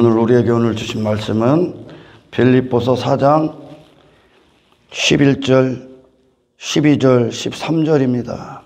우리에게 오늘 주신 말씀은 빌립보서 4장 11절, 12절, 13절입니다.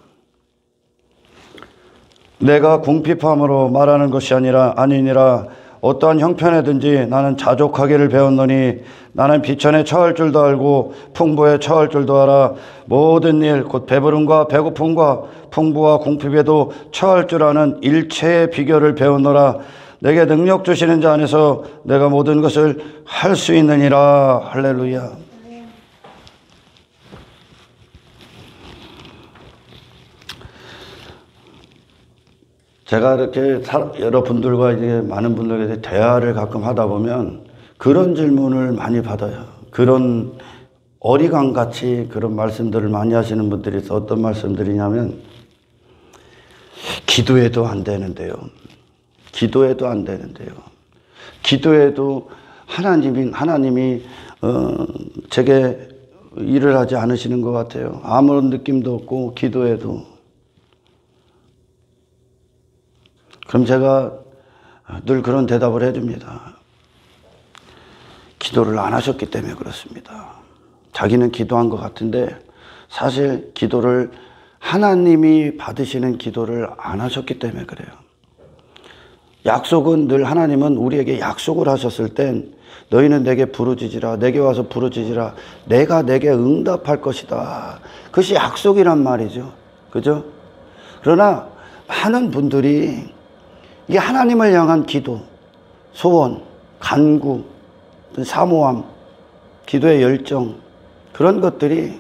내가 궁핍함으로 말하는 것이 아니니라 어떠한 형편에든지 나는 자족하기를 배웠노니 나는 비천에 처할 줄도 알고 풍부에 처할 줄도 알아. 모든 일 곧 배부름과 배고픔과 풍부와 궁핍에도 처할 줄 아는 일체의 비결을 배웠노라. 내게 능력 주시는 자 안에서 내가 모든 것을 할 수 있느니라. 할렐루야. 제가 이렇게 여러분들과 이제 많은 분들에게 대화를 가끔 하다 보면 그런 질문을 많이 받아요. 그런 어리광같이 그런 말씀들을 많이 하시는 분들이 있어. 어떤 말씀들이냐면 기도해도 안 되는데요. 기도해도 안 되는데요. 기도해도 하나님이 제게 일을 하지 않으시는 것 같아요. 아무런 느낌도 없고 기도해도. 그럼 제가 늘 그런 대답을 해줍니다. 기도를 안 하셨기 때문에 그렇습니다. 자기는 기도한 것 같은데 사실 기도를 하나님이 받으시는 기도를 안 하셨기 때문에 그래요. 약속은 늘 하나님은 우리에게 약속을 하셨을 땐 너희는 내게 부르짖으라, 내게 와서 부르짖으라, 내가 내게 응답할 것이다. 그것이 약속이란 말이죠. 그죠? 그러나 많은 분들이 이 하나님을 향한 기도, 소원, 간구, 사모함, 기도의 열정, 그런 것들이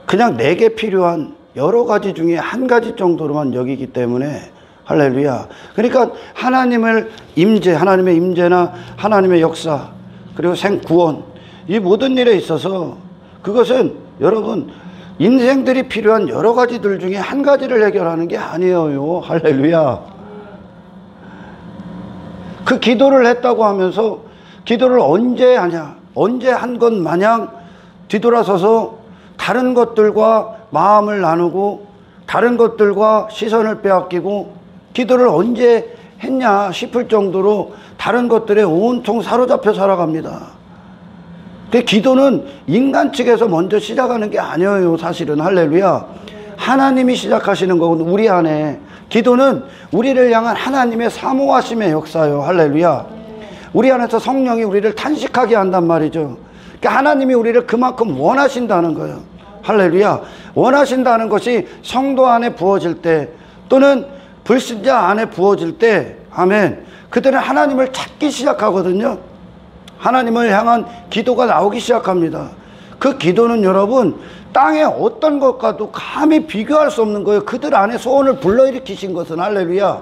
그냥 내게 필요한 여러 가지 중에 한 가지 정도로만 여기기 때문에 할렐루야. 그러니까 하나님의 임재나 하나님의 역사, 그리고 구원, 이 모든 일에 있어서 그것은 여러분 인생들이 필요한 여러 가지들 중에 한 가지를 해결하는 게 아니에요. 할렐루야. 그 기도를 했다고 하면서 기도를 언제 하냐, 언제 한 것 마냥 뒤돌아서서 다른 것들과 마음을 나누고 다른 것들과 시선을 빼앗기고 기도를 언제 했냐 싶을 정도로 다른 것들에 온통 사로잡혀 살아갑니다. 그 기도는 인간 측에서 먼저 시작하는 게 아니에요. 사실은. 할렐루야. 하나님이 시작하시는 거고 우리 안에 기도는 우리를 향한 하나님의 사모하심의 역사예요. 할렐루야. 우리 안에서 성령이 우리를 탄식하게 한단 말이죠. 그러니까 하나님이 우리를 그만큼 원하신다는 거예요. 할렐루야. 원하신다는 것이 성도 안에 부어질 때 또는 불신자 안에 부어질 때, 아멘, 그들은 하나님을 찾기 시작하거든요. 하나님을 향한 기도가 나오기 시작합니다. 그 기도는 여러분 땅의 어떤 것과도 감히 비교할 수 없는 거예요. 그들 안에 소원을 불러일으키신 것은. 할렐루야.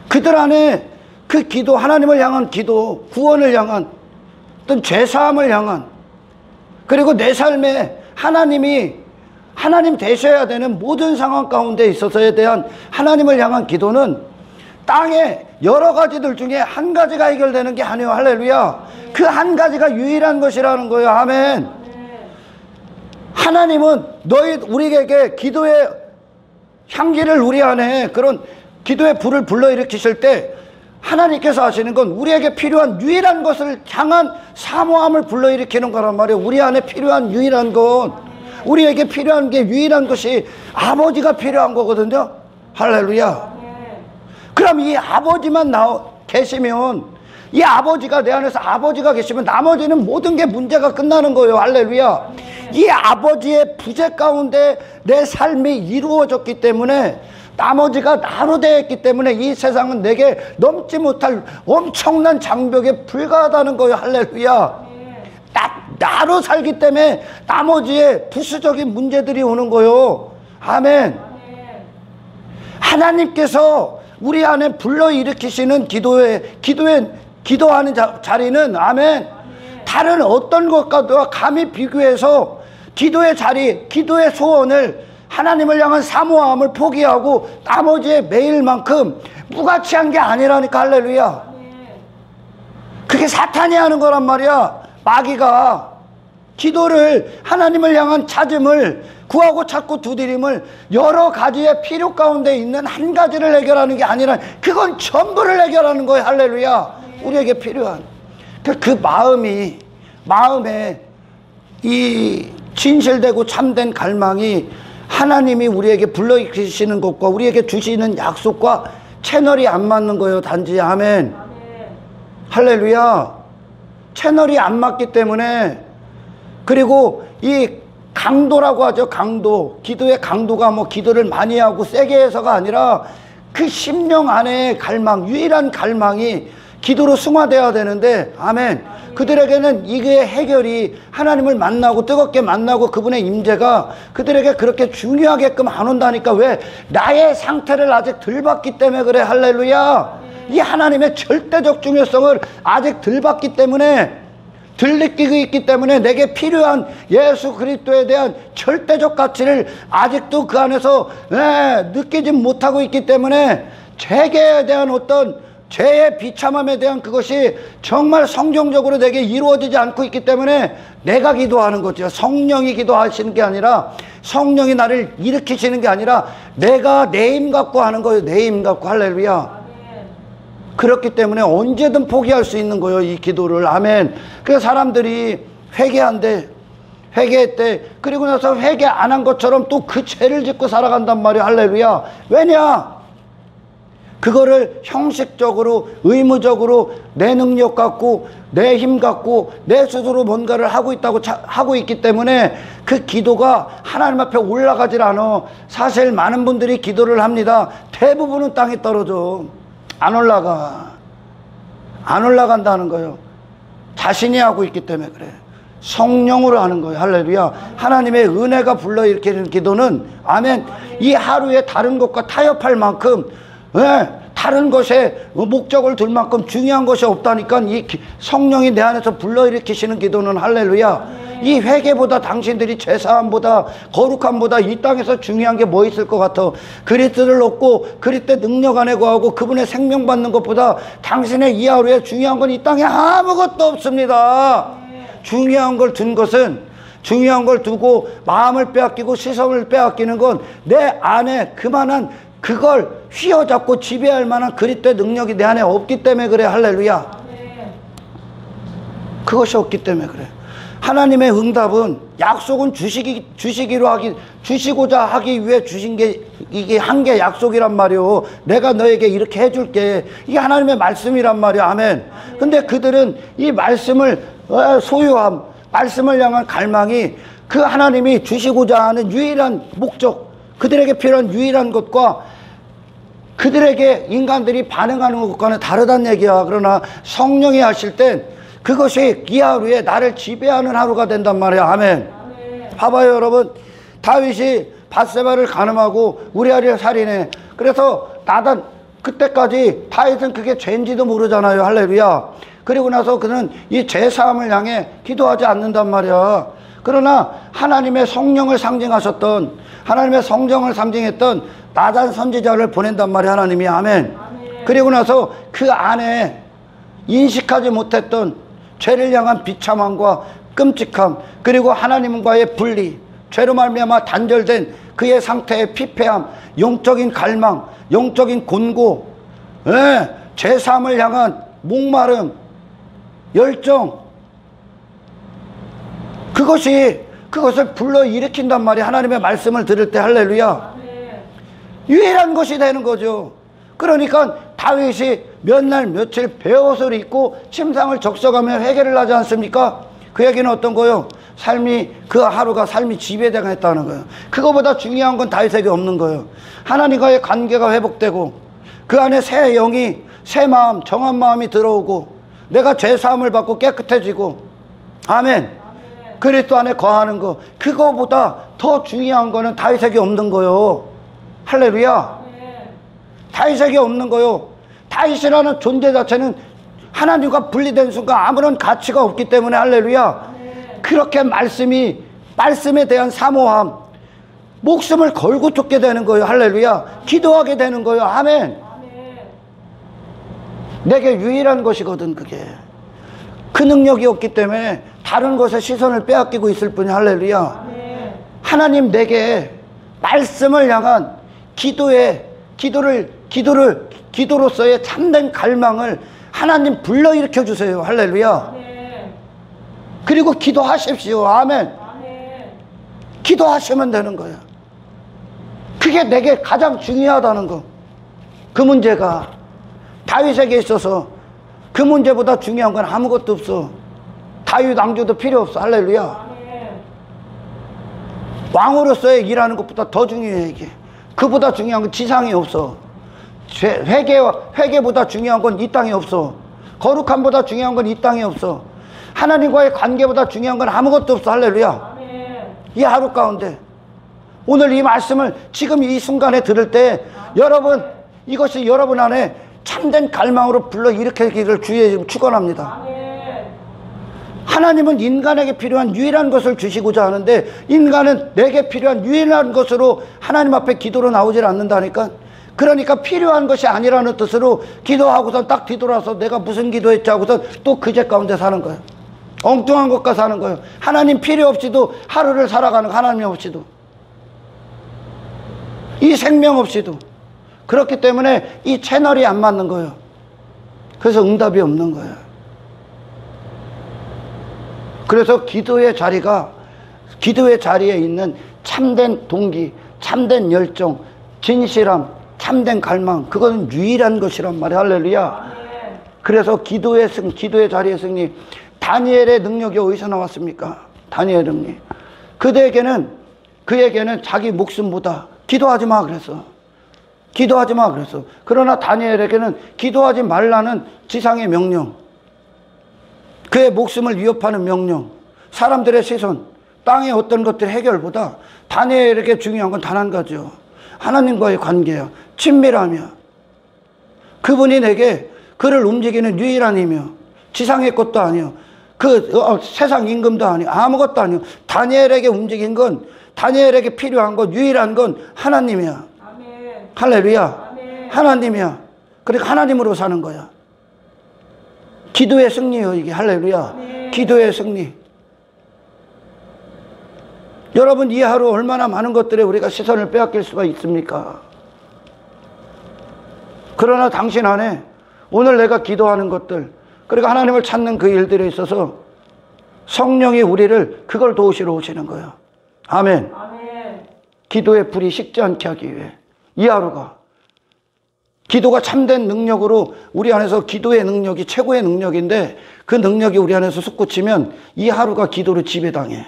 그들 안에 그 기도, 하나님을 향한 기도, 구원을 향한 어떤 죄사함을 향한, 그리고 내 삶에 하나님 되셔야 되는 모든 상황 가운데 있어서에 대한 하나님을 향한 기도는 땅의 여러 가지들 중에 한 가지가 해결되는 게 아니에요. 할렐루야. 그 한 가지가 유일한 것이라는 거예요. 아멘. 하나님은 우리에게 기도의 향기를 우리 안에 그런 기도의 불을 불러일으키실 때 하나님께서 하시는 건 우리에게 필요한 유일한 것을 향한 사모함을 불러일으키는 거란 말이에요. 우리 안에 필요한 유일한 것, 우리에게 필요한 게 유일한 것이 아버지가 필요한 거거든요. 할렐루야. 그럼 이 아버지만 계시면, 이 아버지가 내 안에서 아버지가 계시면 나머지는 모든 게 문제가 끝나는 거예요. 할렐루야. 이 아버지의 부재 가운데 내 삶이 이루어졌기 때문에, 나머지가 나로 되어 있기 때문에 이 세상은 내게 넘지 못할 엄청난 장벽에 불과하다는 거예요. 할렐루야. 나로 살기 때문에 나머지의 부수적인 문제들이 오는 거예요. 아멘. 하나님께서 우리 안에 불러일으키시는 기도하는 자리는, 아멘, 다른 어떤 것과도 감히 비교해서 기도의 자리, 기도의 소원을, 하나님을 향한 사모함을 포기하고 나머지의 매일만큼 무가치한 게 아니라니까. 할렐루야. 그게 사탄이 하는 거란 말이야. 마귀가 기도를, 하나님을 향한 찾음을, 구하고 찾고 두드림을 여러 가지의 필요 가운데 있는 한 가지를 해결하는 게 아니라 그건 전부를 해결하는 거예요. 할렐루야. 우리에게 필요한 그 마음에 이 진실되고 참된 갈망이 하나님이 우리에게 불러주시는 것과 우리에게 주시는 약속과 채널이 안 맞는 거예요. 단지. 아멘. 할렐루야. 채널이 안 맞기 때문에, 그리고 이 강도라고 하죠. 강도. 기도의 강도가 뭐 기도를 많이 하고 세게 해서가 아니라 그 심령 안에 갈망, 유일한 갈망이 기도로 승화되어야 되는데, 아멘. 그들에게는 이게 해결이 하나님을 만나고 뜨겁게 만나고 그분의 임재가 그들에게 그렇게 중요하게끔 안 온다니까. 왜? 나의 상태를 아직 덜 봤기 때문에 그래. 할렐루야. 이 하나님의 절대적 중요성을 아직 덜 봤기 때문에, 덜 느끼고 있기 때문에 내게 필요한 예수 그리스도에 대한 절대적 가치를 아직도 그 안에서 느끼지 못하고 있기 때문에 죄에 대한 어떤 죄의 비참함에 대한 그것이 정말 성경적으로 내게 이루어지지 않고 있기 때문에 내가 기도하는 거죠. 성령이 기도하시는 게 아니라, 성령이 나를 일으키시는 게 아니라 내가 내 힘 갖고 하는 거예요. 내 힘 갖고. 할렐루야. 그렇기 때문에 언제든 포기할 수 있는 거예요. 이 기도를. 아멘. 그래서 사람들이 회개했대. 그리고 나서 회개 안 한 것처럼 또 그 죄를 짓고 살아간단 말이에요. 할렐루야. 왜냐? 그거를 형식적으로 의무적으로 내 능력 갖고 내 힘 갖고 내 스스로 뭔가를 하고 있기 때문에 그 기도가 하나님 앞에 올라가질 않아. 사실 많은 분들이 기도를 합니다. 대부분은 땅에 떨어져. 안 올라간다는 거예요. 자신이 하고 있기 때문에 그래. 성령으로 하는 거예요. 할렐루야. 하나님의 은혜가 불러일으키는 기도는, 아멘, 이 하루에 다른 것과 타협할 만큼, 다른 것에 목적을 둘 만큼 중요한 것이 없다니까. 이 성령이 내 안에서 불러일으키시는 기도는, 할렐루야, 이 회개보다, 당신들이 죄사함보다, 거룩함보다 이 땅에서 중요한 게 뭐 있을 것 같아? 그리스도를 얻고 그리스도의 능력 안에 거하고 그분의 생명 받는 것보다 당신의 이 하루에 중요한 건 이 땅에 아무것도 없습니다. 중요한 걸 둔 것은, 중요한 걸 두고 마음을 빼앗기고 시선을 빼앗기는 건 내 안에 그만한 그걸 휘어잡고 지배할 만한 그리스도의 능력이 내 안에 없기 때문에 그래. 할렐루야. 그것이 없기 때문에 그래. 하나님의 응답은, 약속은 주시고자 하기 위해 주신 게, 이게 한 게 약속이란 말이요. 내가 너에게 이렇게 해줄게. 이게 하나님의 말씀이란 말이야. 아멘. 근데 그들은 이 말씀을 소유함, 말씀을 향한 갈망이 그 하나님이 주시고자 하는 유일한 목적, 그들에게 필요한 유일한 것과 그들에게 인간들이 반응하는 것과는 다르다는 얘기야. 그러나 성령이 하실 땐 그것이 이 하루에 나를 지배하는 하루가 된단 말이야. 아멘. 봐봐요 여러분. 다윗이 밧세바를 간음하고 우리아를 살인해. 그래서 나단, 그때까지 다윗은 그게 죄인지도 모르잖아요. 할렐루야. 그리고 나서 그는 이 죄사함을 향해 기도하지 않는단 말이야. 그러나 하나님의 성령을 상징하셨던, 하나님의 성정을 상징했던 나단 선지자를 보낸단 말이야. 하나님이. 아멘. 그리고 나서 그 안에 인식하지 못했던 죄를 향한 비참함과 끔찍함, 그리고 하나님과의 분리, 죄로 말미암아 단절된 그의 상태의 피폐함, 영적인 갈망, 영적인 곤고, 죄사함을 향한 목마름, 열정, 그것을 불러일으킨단 말이야. 하나님의 말씀을 들을 때. 할렐루야. 유일한 것이 되는 거죠. 그러니까 다윗이 몇 날 며칠 배옷을 입고 침상을 적셔가며 회개를 하지 않습니까? 그 얘기는 어떤 거요? 그 하루가 삶이 지배당했다는 거예요. 그거보다 중요한 건 다윗에게 없는 거예요. 하나님과의 관계가 회복되고 그 안에 새 영이, 새 마음, 정한 마음이 들어오고 내가 죄사함을 받고 깨끗해지고, 아멘, 그리스도 안에 거하는 거, 그거보다 더 중요한 거는 다윗에게 없는 거요. 할렐루야. 다윗에게 없는 거요. 다윗이라는 존재 자체는 하나님과 분리된 순간 아무런 가치가 없기 때문에, 할렐루야, 그렇게 말씀에 대한 사모함, 목숨을 걸고 쫓게 되는 거예요. 할렐루야. 기도하게 되는 거예요. 아멘. 내게 유일한 것이거든 그게. 그 능력이 없기 때문에 다른 것에 시선을 빼앗기고 있을 뿐이. 할렐루야. 하나님 내게 말씀을 향한 기도로서의 참된 갈망을 하나님 불러일으켜 주세요. 할렐루야. 그리고 기도하십시오. 아멘. 기도하시면 되는 거야. 그게 내게 가장 중요하다는 거. 그 문제가 다윗에게 있어서 그 문제보다 중요한 건 아무것도 없어. 다윗 왕조도 필요 없어. 할렐루야. 왕으로서의 일하는 것보다 더 중요해. 이게 그보다 중요한 건 지상이 없어. 회개보다 중요한 건 이 땅에 없어. 거룩함보다 중요한 건 이 땅에 없어. 하나님과의 관계보다 중요한 건 아무것도 없어. 할렐루야. 이 하루 가운데 오늘 이 말씀을 지금 이 순간에 들을 때 여러분, 이것이 여러분 안에 참된 갈망으로 불러일으키기를 주의 이름 축원합니다. 하나님은 인간에게 필요한 유일한 것을 주시고자 하는데 인간은 내게 필요한 유일한 것으로 하나님 앞에 기도로 나오질 않는다니까. 그러니까 필요한 것이 아니라는 뜻으로 기도하고선 딱 뒤돌아서 내가 무슨 기도했지 하고선 또 그 죄 가운데 사는 거예요. 엉뚱한 것과 사는 거예요. 하나님 필요 없이도 하루를 살아가는, 하나님 없이도, 이 생명 없이도. 그렇기 때문에 이 채널이 안 맞는 거예요. 그래서 응답이 없는 거예요. 그래서 기도의 자리에 있는 참된 동기, 참된 열정, 진실함, 참된 갈망, 그것은 유일한 것이란 말이에요. 할렐루야. 그래서 기도의 자리의 승리. 다니엘의 능력이 어디서 나왔습니까? 다니엘 능력. 그에게는 자기 목숨보다 기도하지 마 그랬어. 기도하지 마 그랬어. 그러나 다니엘에게는 기도하지 말라는 지상의 명령, 그의 목숨을 위협하는 명령, 사람들의 시선, 땅의 어떤 것들 해결보다 다니엘에게 중요한 건 단 한 가지요. 하나님과의 관계야. 친밀함이야. 그분이 내게 그를 움직이는 유일한 힘이요. 지상의 것도 아니요. 세상 임금도 아니요. 아무것도 아니요. 다니엘에게 움직인 건, 다니엘에게 필요한 건, 유일한 건 하나님이야. 아멘. 할렐루야. 아멘. 하나님이야. 그러니까 하나님으로 사는 거야. 기도의 승리요, 이게. 할렐루야. 아멘. 기도의 승리. 여러분, 이 하루 얼마나 많은 것들에 우리가 시선을 빼앗길 수가 있습니까? 그러나 당신 안에 오늘 내가 기도하는 것들, 그리고 하나님을 찾는 그 일들에 있어서 성령이 우리를 그걸 도우시러 오시는 거예요. 아멘. 아멘. 기도의 불이 식지 않게 하기 위해 이 하루가, 기도가 참된 능력으로 우리 안에서, 기도의 능력이 최고의 능력인데 그 능력이 우리 안에서 솟구치면 이 하루가 기도로 지배당해.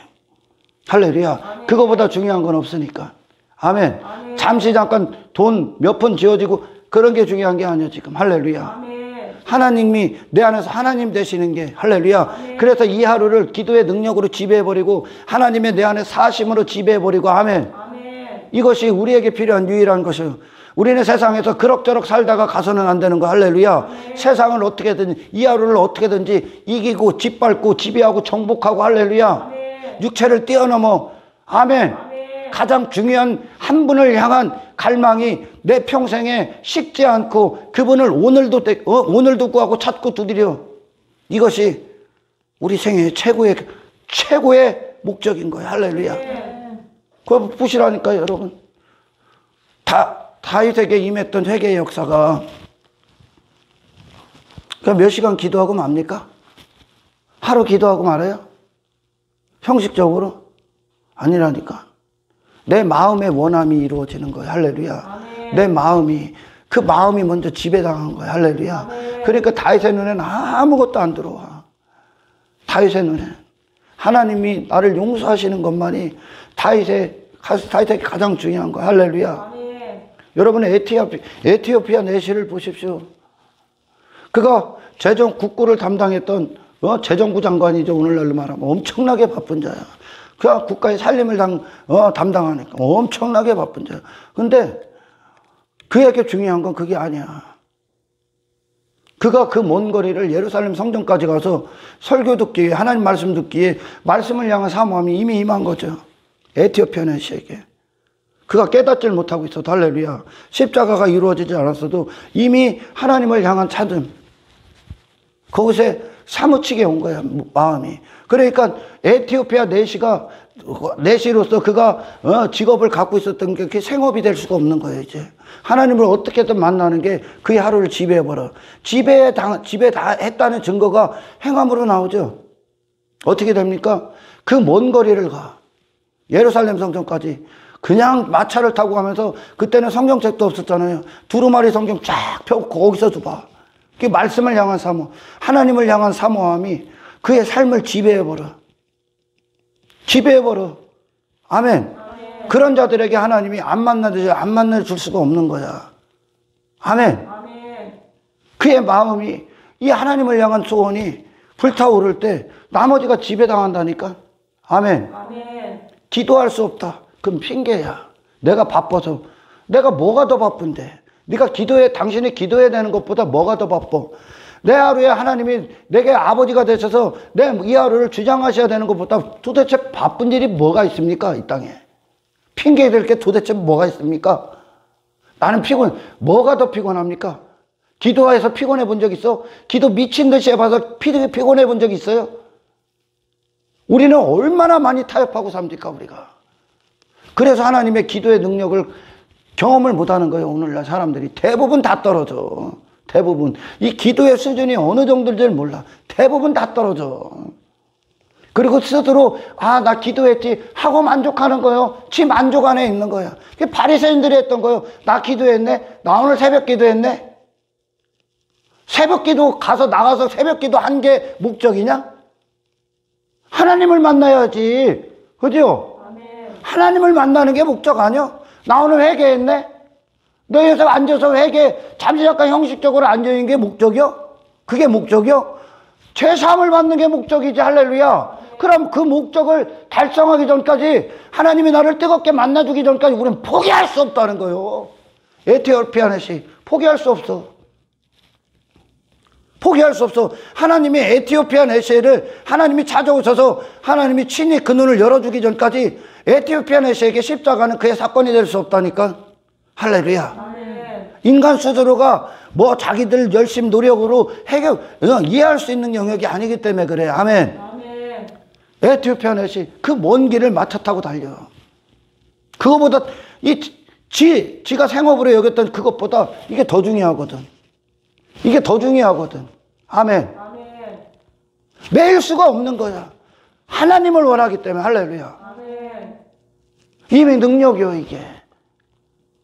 할렐루야. 아멘. 그거보다 중요한 건 없으니까. 아멘. 아멘. 잠시 잠깐 돈 몇 푼 지어지고 그런 게 중요한 게 아니야 지금. 할렐루야. 아멘. 하나님이 내 안에서 하나님 되시는 게, 할렐루야. 아멘. 그래서 이 하루를 기도의 능력으로 지배해버리고 하나님의 내 안에 사심으로 지배해버리고. 아멘. 아멘. 이것이 우리에게 필요한 유일한 것이에요. 우리는 세상에서 그럭저럭 살다가 가서는 안 되는 거. 할렐루야. 아멘. 세상을 어떻게든, 이 하루를 어떻게든지 이기고 짓밟고 지배하고 정복하고. 할렐루야. 아멘. 육체를 뛰어넘어. 아멘. 아멘. 가장 중요한 한 분을 향한 갈망이 내 평생에 식지 않고 그분을 오늘도 구하고 찾고 두드려. 이것이 우리 생애의 최고의 목적인 거예요. 할렐루야. 그거 보시라니까요, 여러분. 다윗에게 임했던 회개의 역사가, 몇 시간 기도하고 맙니까? 하루 기도하고 말아요? 형식적으로? 아니라니까. 내 마음의 원함이 이루어지는 거예요. 할렐루야. 아멘. 내 마음이, 그 마음이 먼저 지배당한 거예요. 할렐루야. 아멘. 그러니까 다윗의 눈에는 아무것도 안 들어와. 다윗의 눈에는 하나님이 나를 용서하시는 것만이 다윗에게 가장 중요한 거예요. 할렐루야. 아멘. 여러분, 에티오피아 내시를 보십시오. 그가 국구를 담당했던 재정부 장관이죠. 오늘날로 말하면 엄청나게 바쁜 자야. 그가 국가의 살림을 담당하니까 엄청나게 바쁜 자야. 근데 그에게 중요한 건 그게 아니야. 그가 그 먼 거리를 예루살렘 성전까지 가서 설교 듣기에, 하나님 말씀 듣기에 말씀을 향한 사모함이 이미 임한 거죠. 에티오피아 내시에게. 그가 깨닫질 못하고 있어도. 할렐루야. 십자가가 이루어지지 않았어도 이미 하나님을 향한 찾음, 거기에 사무치게 온 거야, 마음이. 그러니까 에티오피아 내시로서 그가 직업을 갖고 있었던 게 그게 생업이 될 수가 없는 거예요, 이제. 하나님을 어떻게든 만나는 게 그의 하루를 지배해버려. 지배 다 했다는 증거가 행함으로 나오죠. 어떻게 됩니까? 그 먼 거리를 가. 예루살렘 성전까지. 그냥 마차를 타고 가면서, 그때는 성경책도 없었잖아요. 두루마리 성경 쫙 펴고 거기서도 봐. 그 말씀을 향한 사모, 하나님을 향한 사모함이 그의 삶을 지배해버려. 지배해버려. 아멘. 아멘. 그런 자들에게 하나님이 안 만나줄 수가 없는 거야. 아멘. 아멘. 그의 마음이, 이 하나님을 향한 소원이 불타오를 때 나머지가 지배당한다니까. 아멘. 아멘. 기도할 수 없다. 그럼 핑계야. 내가 바빠서. 내가 뭐가 더 바쁜데? 네가 당신이 기도해야 되는 것보다 뭐가 더 바빠? 내 하루에 하나님이 내게 아버지가 되셔서 내 이 하루를 주장하셔야 되는 것보다 도대체 바쁜 일이 뭐가 있습니까? 이 땅에. 핑계 댈 게 도대체 뭐가 있습니까? 나는 뭐가 더 피곤합니까? 기도해서 피곤해 본 적 있어? 기도 미친 듯이 해봐서 피곤해 본 적 있어요? 우리는 얼마나 많이 타협하고 삽니까, 우리가? 그래서 하나님의 기도의 능력을 경험을 못하는 거예요, 오늘날 사람들이. 대부분 다 떨어져. 대부분. 이 기도의 수준이 어느 정도인지 몰라. 대부분 다 떨어져. 그리고 스스로, 나 기도했지 하고 만족하는 거예요. 지 만족 안에 있는 거야. 바리새인들이 했던 거예요. 나 기도했네? 나 오늘 새벽 기도했네? 새벽 기도 나가서 새벽 기도 한 게 목적이냐? 하나님을 만나야지. 그죠? 하나님을 만나는 게 목적 아니야? 나 오늘 회개했네? 너 여기서 앉아서 잠시 잠깐 형식적으로 앉아있는 게 목적이요? 그게 목적이요? 죄사함을 받는 게 목적이지. 할렐루야. 그럼 그 목적을 달성하기 전까지, 하나님이 나를 뜨겁게 만나주기 전까지 우리는 포기할 수 없다는 거예요. 에티오피아 내시 포기할 수 없어. 포기할 수 없어. 하나님이 에티오피아 내시를 하나님이 찾아오셔서 하나님이 친히 그 눈을 열어주기 전까지 에티오피아 내시에게 십자가는 그의 사건이 될 수 없다니까. 할렐루야. 아멘. 인간 스스로가 자기들 열심 노력으로 이해할 수 있는 영역이 아니기 때문에 그래. 아멘. 아멘. 에티오피아 내시 그 먼 길을 마차 타고 달려. 그거보다 지가 생업으로 여겼던 그것보다 이게 더 중요하거든. 이게 더 중요하거든. 아멘. 아멘. 매일 수가 없는 거야. 하나님을 원하기 때문에. 할렐루야. 아멘. 이미 능력이요, 이게.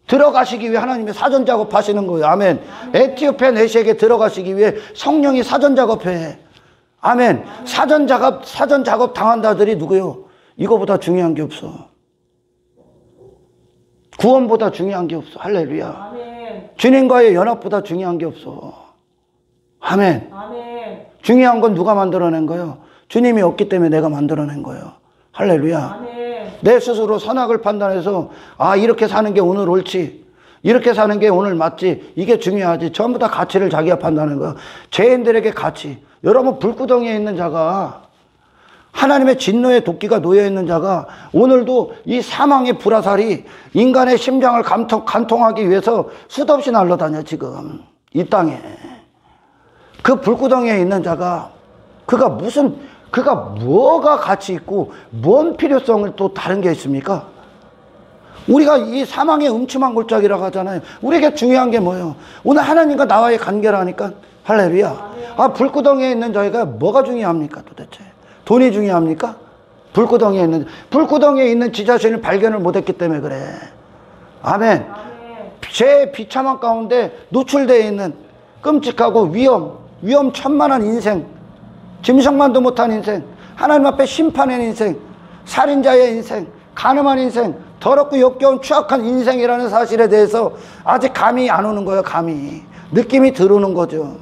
들어가시기 위해 하나님이 사전 작업하시는 거예요. 아멘. 아멘. 에티오피아 내시에게 들어가시기 위해 성령이 사전 작업해. 아멘. 아멘. 사전 작업 당한 자들이 누구요? 이거보다 중요한 게 없어. 구원보다 중요한 게 없어. 할렐루야. 아멘. 주님과의 연합보다 중요한 게 없어. 아멘. 아멘. 중요한 건 누가 만들어낸 거예요? 주님이 없기 때문에 내가 만들어낸 거예요. 할렐루야. 아멘. 내 스스로 선악을 판단해서 이렇게 사는 게 오늘 옳지, 이렇게 사는 게 오늘 맞지, 이게 중요하지. 전부 다 가치를 자기가 판단하는 거예요. 죄인들에게 가치. 여러분, 불구덩이에 있는 자가, 하나님의 진노의 도끼가 놓여있는 자가 오늘도 이 사망의 불화살이 인간의 심장을 간통하기 위해서 수도 없이 날아다녀. 지금 이 땅에 그 불구덩이에 있는 자가, 그가 뭐가 가치 있고 뭔 필요성을 또 다른 게 있습니까? 우리가 이 사망의 음침한 골짜기라고 하잖아요. 우리에게 중요한 게 뭐예요? 오늘 하나님과 나와의 관계라니까. 할렐루야. 불구덩이에 있는 자가 뭐가 중요합니까 도대체? 돈이 중요합니까? 불구덩이에 있는 지 자신을 발견을 못했기 때문에 그래. 아멘. 제 비참한 가운데 노출되어 있는 끔찍하고 위험천만한 인생, 짐승만도 못한 인생, 하나님 앞에 심판의 인생, 살인자의 인생, 간음한 인생, 더럽고 역겨운 추악한 인생이라는 사실에 대해서 아직 감이 안 오는 거예요. 감이. 느낌이 들어오는 거죠.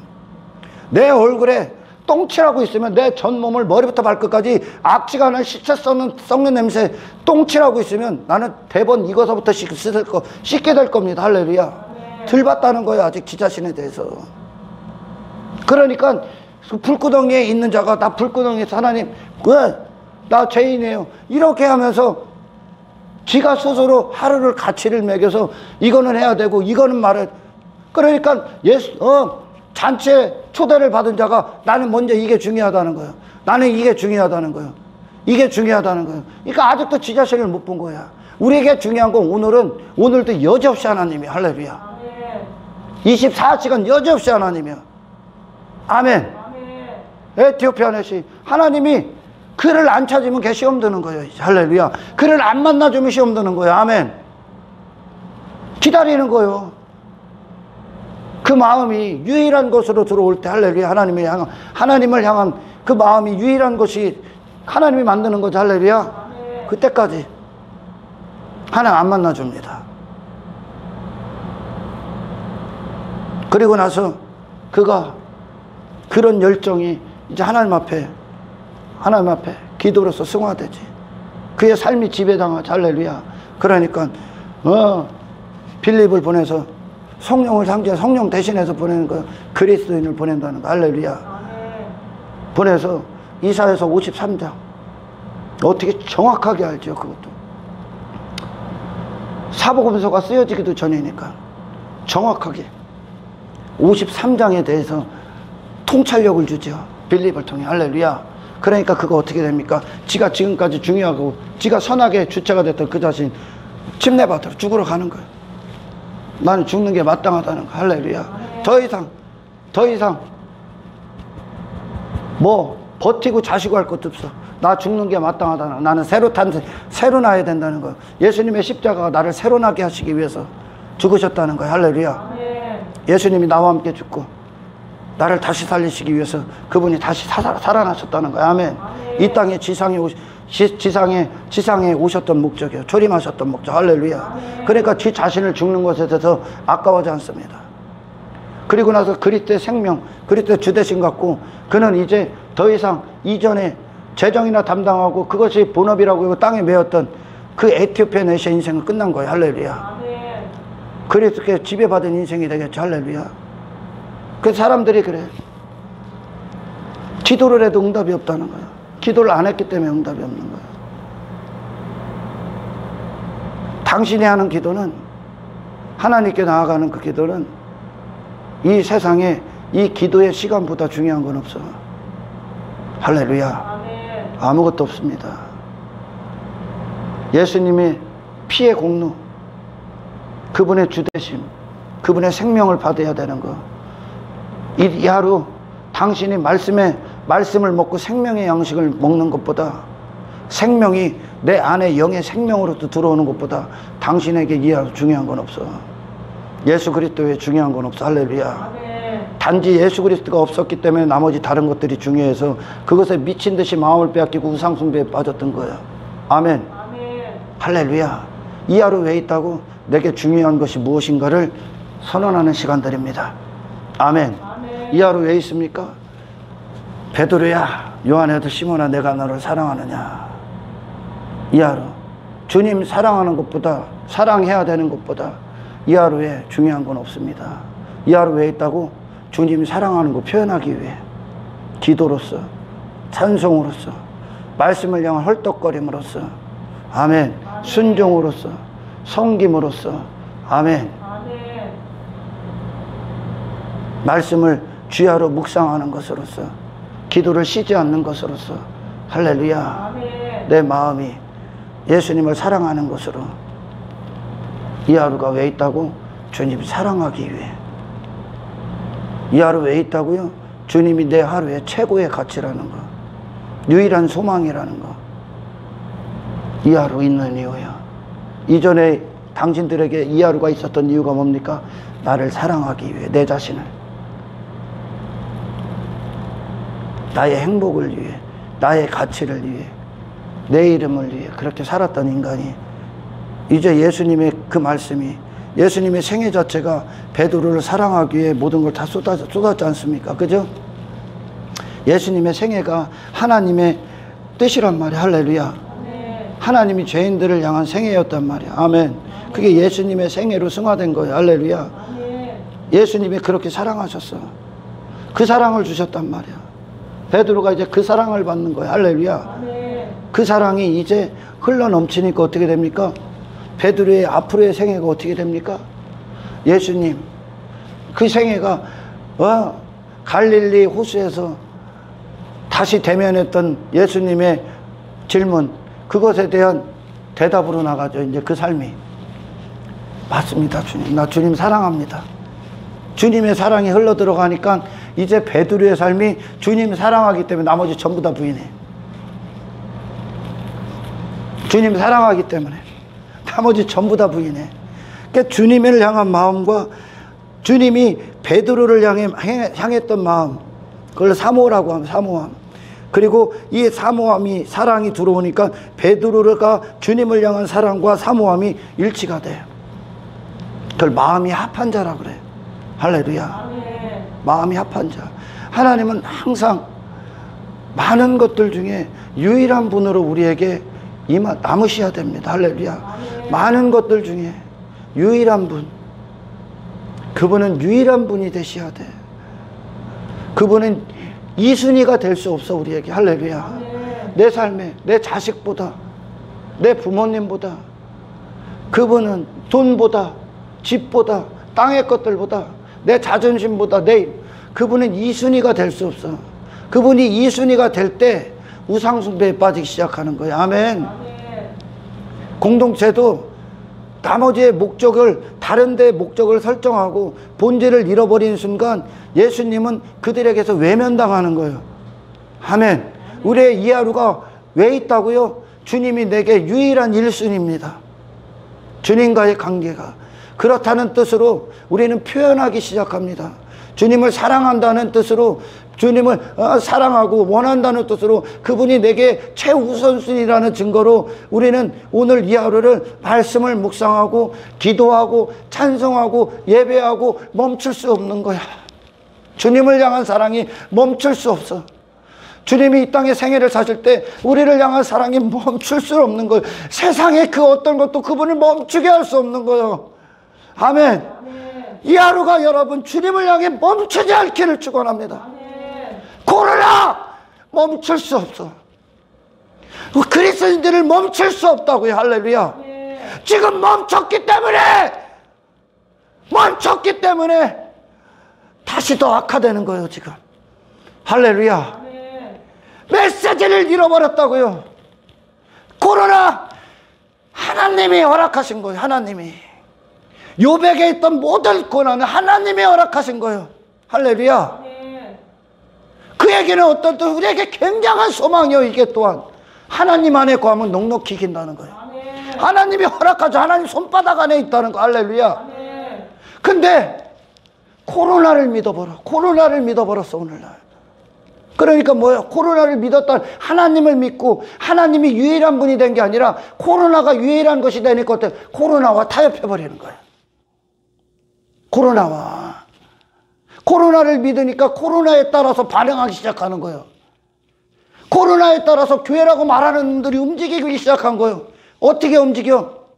내 얼굴에 똥칠하고 있으면 내 전 몸을 머리부터 발끝까지 악취가 나는 시체 썩는 냄새 똥칠하고 있으면 나는 대번 이거서부터 씻게 될 겁니다. 할렐루야. 들봤다는 거예요. 아직 지 자신에 대해서. 그러니까 불구덩이에 있는 자가, 나 불구덩이에서 하나님, 왜? 나 죄인이에요. 이렇게 하면서 지가 스스로 하루를 가치를 매겨서 이거는 해야 되고 이거는 말해. 그러니까 잔치에 초대를 받은 자가 나는 먼저 이게 중요하다는 거예요. 나는 이게 중요하다는 거예요. 이게 중요하다는 거예요. 그러니까 아직도 지 자신을 못 본 거야. 우리에게 중요한 건 오늘도 여지없이 하나님이 할렐루야. 24시간 여지없이 하나님이야. 아멘. 에티오피아 내시 하나님이 그를 안 찾으면 걔 시험 드는 거예요. 할렐루야. 그를 안 만나주면 시험 드는 거예요. 아멘. 기다리는 거예요. 그 마음이 유일한 것으로 들어올 때 할렐루야. 하나님을 향한 그 마음이 유일한 것이 하나님이 만드는 거죠. 할렐루야. 그때까지 하나님 안 만나줍니다. 그리고 나서 그가 그런 열정이 이제 하나님 앞에 기도로서 승화되지. 그의 삶이 지배당하지. 할렐루야. 그러니까 빌립을 보내서 성령을 상징해 성령 대신해서 보내는 거, 그리스도인을 보낸다는 거. 할렐루야. 보내서 이사야서 53장 어떻게 정확하게 알죠. 그것도 사복음서가 쓰여지기도 전이니까 정확하게 53장에 대해서 통찰력을 주죠. 빌립을 통해. 할렐루야. 그러니까 그거 어떻게 됩니까? 지가 지금까지 중요하고 지가 선악의 주체가 됐던 그 자신 침례받으러 죽으러 가는 거예요. 나는 죽는 게 마땅하다는 거. 할렐루야. 더 이상 뭐 버티고 자시고 할 것도 없어. 나 죽는 게 마땅하다는 거. 나는 새로 나야 된다는 거. 예수님의 십자가가 나를 새로 나게 하시기 위해서 죽으셨다는 거예요. 할렐루야. 예수님이 나와 함께 죽고 나를 다시 살리시기 위해서 그분이 다시 살아나셨다는 거예요. 아멘. 이 땅에 지상에 오셨던 목적이에요. 초림하셨던 목적. 할렐루야. 그러니까 지 자신을 죽는 것에 대해서 아까워하지 않습니다. 그리고 나서 그리스도의 생명, 그리스도의 주대신 갖고 그는 이제 더 이상 이전에 재정이나 담당하고 그것이 본업이라고 땅에 메었던 그 에티오피아 내시의 인생은 끝난 거예요. 할렐루야. 그리스도께 지배받은 인생이 되겠죠. 할렐루야. 그 사람들이 그래. 기도를 해도 응답이 없다는 거예요. 기도를 안 했기 때문에 응답이 없는 거예요. 당신이 하는 기도는, 하나님께 나아가는 그 기도는 이 세상에 이 기도의 시간보다 중요한 건 없어. 할렐루야. 아무것도 없습니다. 예수님의 피의 공로, 그분의 주대심, 그분의 생명을 받아야 되는 거. 이 하루 당신이 말씀을 먹고 생명의 양식을 먹는 것보다, 생명이 내 안에 영의 생명으로도 들어오는 것보다 당신에게 이 하루 중요한 건 없어. 예수 그리스도에 중요한 건 없어. 할렐루야. 단지 예수 그리스도가 없었기 때문에 나머지 다른 것들이 중요해서 그것에 미친 듯이 마음을 빼앗기고 우상숭배에 빠졌던 거예요. 아멘. 할렐루야. 이 하루 왜 있다고? 내게 중요한 것이 무엇인가를 선언하는 시간들입니다. 아멘. 이 하루 왜 있습니까? 베드로야, 요한의 아들 시몬아, 내가 너를 사랑하느냐. 이 하루 주님 사랑하는 것보다, 사랑해야 되는 것보다 이 하루에 중요한 건 없습니다. 이 하루 왜 있다고? 주님 사랑하는 거 표현하기 위해 기도로서, 찬송으로서, 말씀을 향한 헐떡거림으로써, 아멘, 순종으로서, 섬김으로써, 아멘, 말씀을 주야로 묵상하는 것으로서, 기도를 쉬지 않는 것으로서, 할렐루야. 내 마음이 예수님을 사랑하는 것으로 이 하루가 왜 있다고? 주님 사랑하기 위해. 이 하루 왜 있다고요? 주님이 내 하루의 최고의 가치라는 거, 유일한 소망이라는 거. 이 하루 있는 이유야. 이전에 당신들에게 이 하루가 있었던 이유가 뭡니까? 나를 사랑하기 위해, 내 자신을, 나의 행복을 위해, 나의 가치를 위해, 내 이름을 위해 그렇게 살았던 인간이 이제 예수님의 그 말씀이, 예수님의 생애 자체가 베드로를 사랑하기 위해 모든 걸 다 쏟았지 않습니까? 그죠? 예수님의 생애가 하나님의 뜻이란 말이야. 할렐루야. 하나님이 죄인들을 향한 생애였단 말이야. 아멘. 그게 예수님의 생애로 승화된 거예요. 할렐루야. 예수님이 그렇게 사랑하셨어. 그 사랑을 주셨단 말이야. 베드로가 이제 그 사랑을 받는 거야. 할렐루야. 그 사랑이 이제 흘러 넘치니까 어떻게 됩니까? 베드로의 앞으로의 생애가 어떻게 됩니까? 예수님 그 생애가 갈릴리 호수에서 다시 대면했던 예수님의 질문, 그것에 대한 대답으로 나가죠. 이제 그 삶이. 맞습니다, 주님. 나 주님 사랑합니다. 주님의 사랑이 흘러 들어가니까 이제 베드로의 삶이 주님 사랑하기 때문에 나머지 전부 다 부인해. 주님 사랑하기 때문에 나머지 전부 다 부인해. 그러니까 주님을 향한 마음과 주님이 베드로를 향했던 마음, 그걸 사모라고 하면 사모함. 그리고 이 사모함이, 사랑이 들어오니까 베드로가 주님을 향한 사랑과 사모함이 일치가 돼요. 그걸 마음이 합한 자라 그래. 할렐루야. 마음이 합한 자. 하나님은 항상 많은 것들 중에 유일한 분으로 우리에게 남으셔야 됩니다. 할렐루야. 많은 것들 중에 유일한 분, 그분은 유일한 분이 되셔야 돼. 그분은 이순위가 될 수 없어, 우리에게. 할렐루야. 내 삶에, 내 자식보다, 내 부모님보다, 그분은 돈보다, 집보다, 땅의 것들보다, 내 자존심보다, 그분은 이순위가 될 수 없어. 그분이 이순위가 될 때 우상숭배에 빠지기 시작하는 거예요. 아멘. 공동체도 나머지의 목적을, 다른 데의 목적을 설정하고 본질을 잃어버리는 순간 예수님은 그들에게서 외면당하는 거예요. 아멘. 우리의 이 하루가 왜 있다고요? 주님이 내게 유일한 1순위입니다. 주님과의 관계가. 그렇다는 뜻으로 우리는 표현하기 시작합니다. 주님을 사랑한다는 뜻으로, 주님을 사랑하고 원한다는 뜻으로, 그분이 내게 최우선순위라는 증거로 우리는 오늘 이 하루를 말씀을 묵상하고 기도하고 찬송하고 예배하고 멈출 수 없는 거야. 주님을 향한 사랑이 멈출 수 없어. 주님이 이 땅에 생애를 사실 때 우리를 향한 사랑이 멈출 수 없는 거예요. 세상의 그 어떤 것도 그분을 멈추게 할 수 없는 거예요. 아멘. 이 하루가 여러분 주님을 향해 멈추지 않기를 축원합니다. 코로나 멈출 수 없어. 그리스도인들을 멈출 수 없다고요. 할렐루야. 지금 멈췄기 때문에 다시 더 악화되는 거예요. 지금. 할렐루야. 메시지를 잃어버렸다고요. 코로나 하나님이 허락하신 거예요. 하나님이. 요백에 있던 모든 고난은 하나님이 허락하신 거예요. 할렐루야. 그 얘기는 어떤 또 우리에게 굉장한 소망이요. 이게 또한 하나님 안에 거하면 넉넉히 이긴다는 거예요. 하나님이 허락하죠. 하나님 손바닥 안에 있다는 거. 할렐루야. 근데 코로나를 믿어버렸어 오늘날. 그러니까 뭐예요? 코로나를 믿었던 하나님을 믿고 하나님이 유일한 분이 된 게 아니라 코로나가 유일한 것이 되니까 어때? 코로나와 타협해버리는 거예요. 코로나를 믿으니까 코로나에 따라서 반응하기 시작하는 거예요. 코로나에 따라서 교회라고 말하는 분들이 움직이기 시작한 거예요. 어떻게 움직여?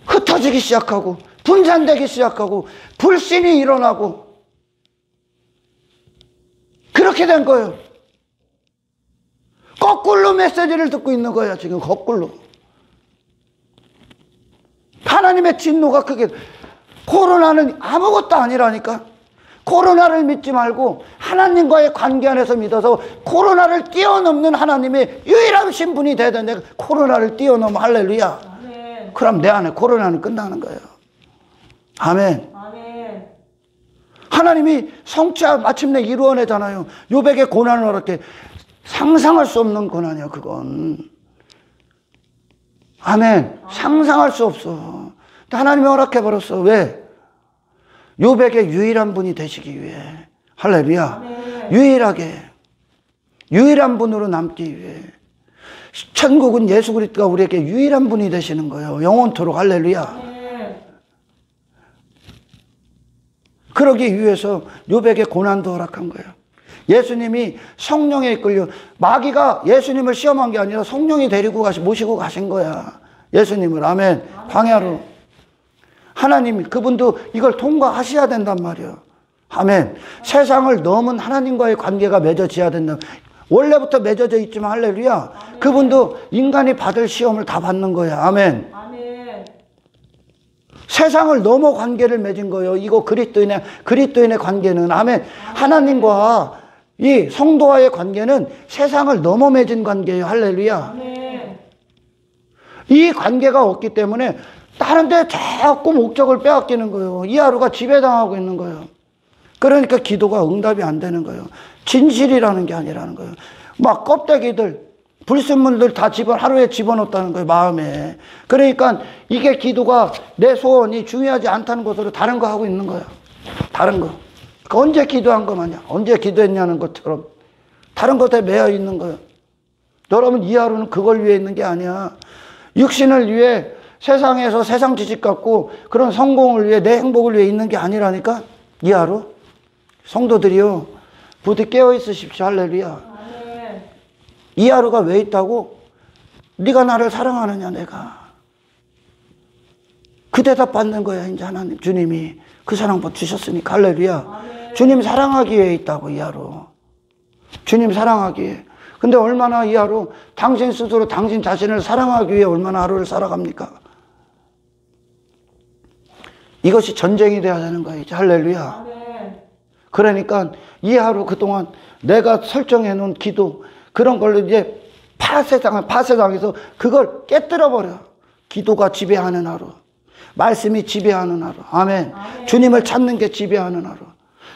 흩어지기 시작하고 분산되기 시작하고 불신이 일어나고 그렇게 된 거예요. 거꾸로 메시지를 듣고 있는 거예요. 지금 거꾸로. 하나님의 진노가 크게. 코로나는 아무것도 아니라니까. 코로나를 믿지 말고 하나님과의 관계 안에서 믿어서 코로나를 뛰어넘는 하나님의 유일한 신분이 돼야 되는데 코로나를 뛰어넘어. 할렐루야. 아멘. 그럼 내 안에 코로나는 끝나는 거예요. 아멘. 아멘. 하나님이 성취하 마침내 이루어내잖아요. 요백의 고난을 이렇게 상상할 수 없는 고난이야. 그건. 아멘. 상상할 수 없어. 하나님이 허락해버렸어. 왜? 요백의 유일한 분이 되시기 위해. 할렐루야. 아멘. 유일한 분으로 남기 위해. 천국은 예수 그리스도가 우리에게 유일한 분이 되시는 거예요. 영원토록. 할렐루야. 아멘. 그러기 위해서 요백의 고난도 허락한 거예요. 예수님이 성령에 이끌려, 마귀가 예수님을 시험한 게 아니라 성령이 데리고 모시고 가신 거야. 예수님을. 아멘. 광야로. 하나님이, 그분도 이걸 통과하셔야 된단 말이에요. 아멘. 세상을 넘은 하나님과의 관계가 맺어져야 된다. 원래부터 맺어져 있지만 할렐루야. 그분도 인간이 받을 시험을 다 받는 거야. 아멘. 세상을 넘어 관계를 맺은 거예요. 이거 그리스도인의 관계는. 아멘. 하나님과 이 성도와의 관계는 세상을 넘어 맺은 관계예요. 할렐루야. 아멘. 이 관계가 없기 때문에 다른 데 자꾸 목적을 빼앗기는 거예요. 이 하루가 지배당하고 있는 거예요. 그러니까 기도가 응답이 안 되는 거예요. 진실이라는 게 아니라는 거예요. 막 껍데기들, 불순물들 다 하루에 집어넣었다는 거예요, 마음에. 그러니까 이게 기도가 내 소원이 중요하지 않다는 것으로 다른 거 하고 있는 거예요. 다른 거. 그러니까 언제 기도한 거 마냥, 언제 기도했냐는 것처럼 다른 것에 매여 있는 거예요. 여러분, 이 하루는 그걸 위해 있는 게 아니야. 육신을 위해 세상에서 세상 지식 갖고 그런 성공을 위해 내 행복을 위해 있는 게 아니라니까. 이 하루 성도들이요, 부디 깨어 있으십시오. 할렐루야. 아멘. 이 하루가 왜 있다고? 네가 나를 사랑하느냐, 내가. 그 대답 받는 거야, 이제 하나님, 주님이 그 사랑 주셨으니까. 할렐루야. 아멘. 주님 사랑하기 위해 있다고, 이 하루. 주님 사랑하기 위해. 근데 얼마나 이 하루 당신 스스로 당신 자신을 사랑하기 위해 얼마나 하루를 살아갑니까? 이것이 전쟁이 돼야 되는 거예요. 할렐루야. 아멘. 그러니까 이 하루 그동안 내가 설정해 놓은 기도, 그런 걸로 이제 파쇄당해서 그걸 깨뜨려 버려. 기도가 지배하는 하루, 말씀이 지배하는 하루. 아멘. 아멘. 주님을 찾는 게 지배하는 하루.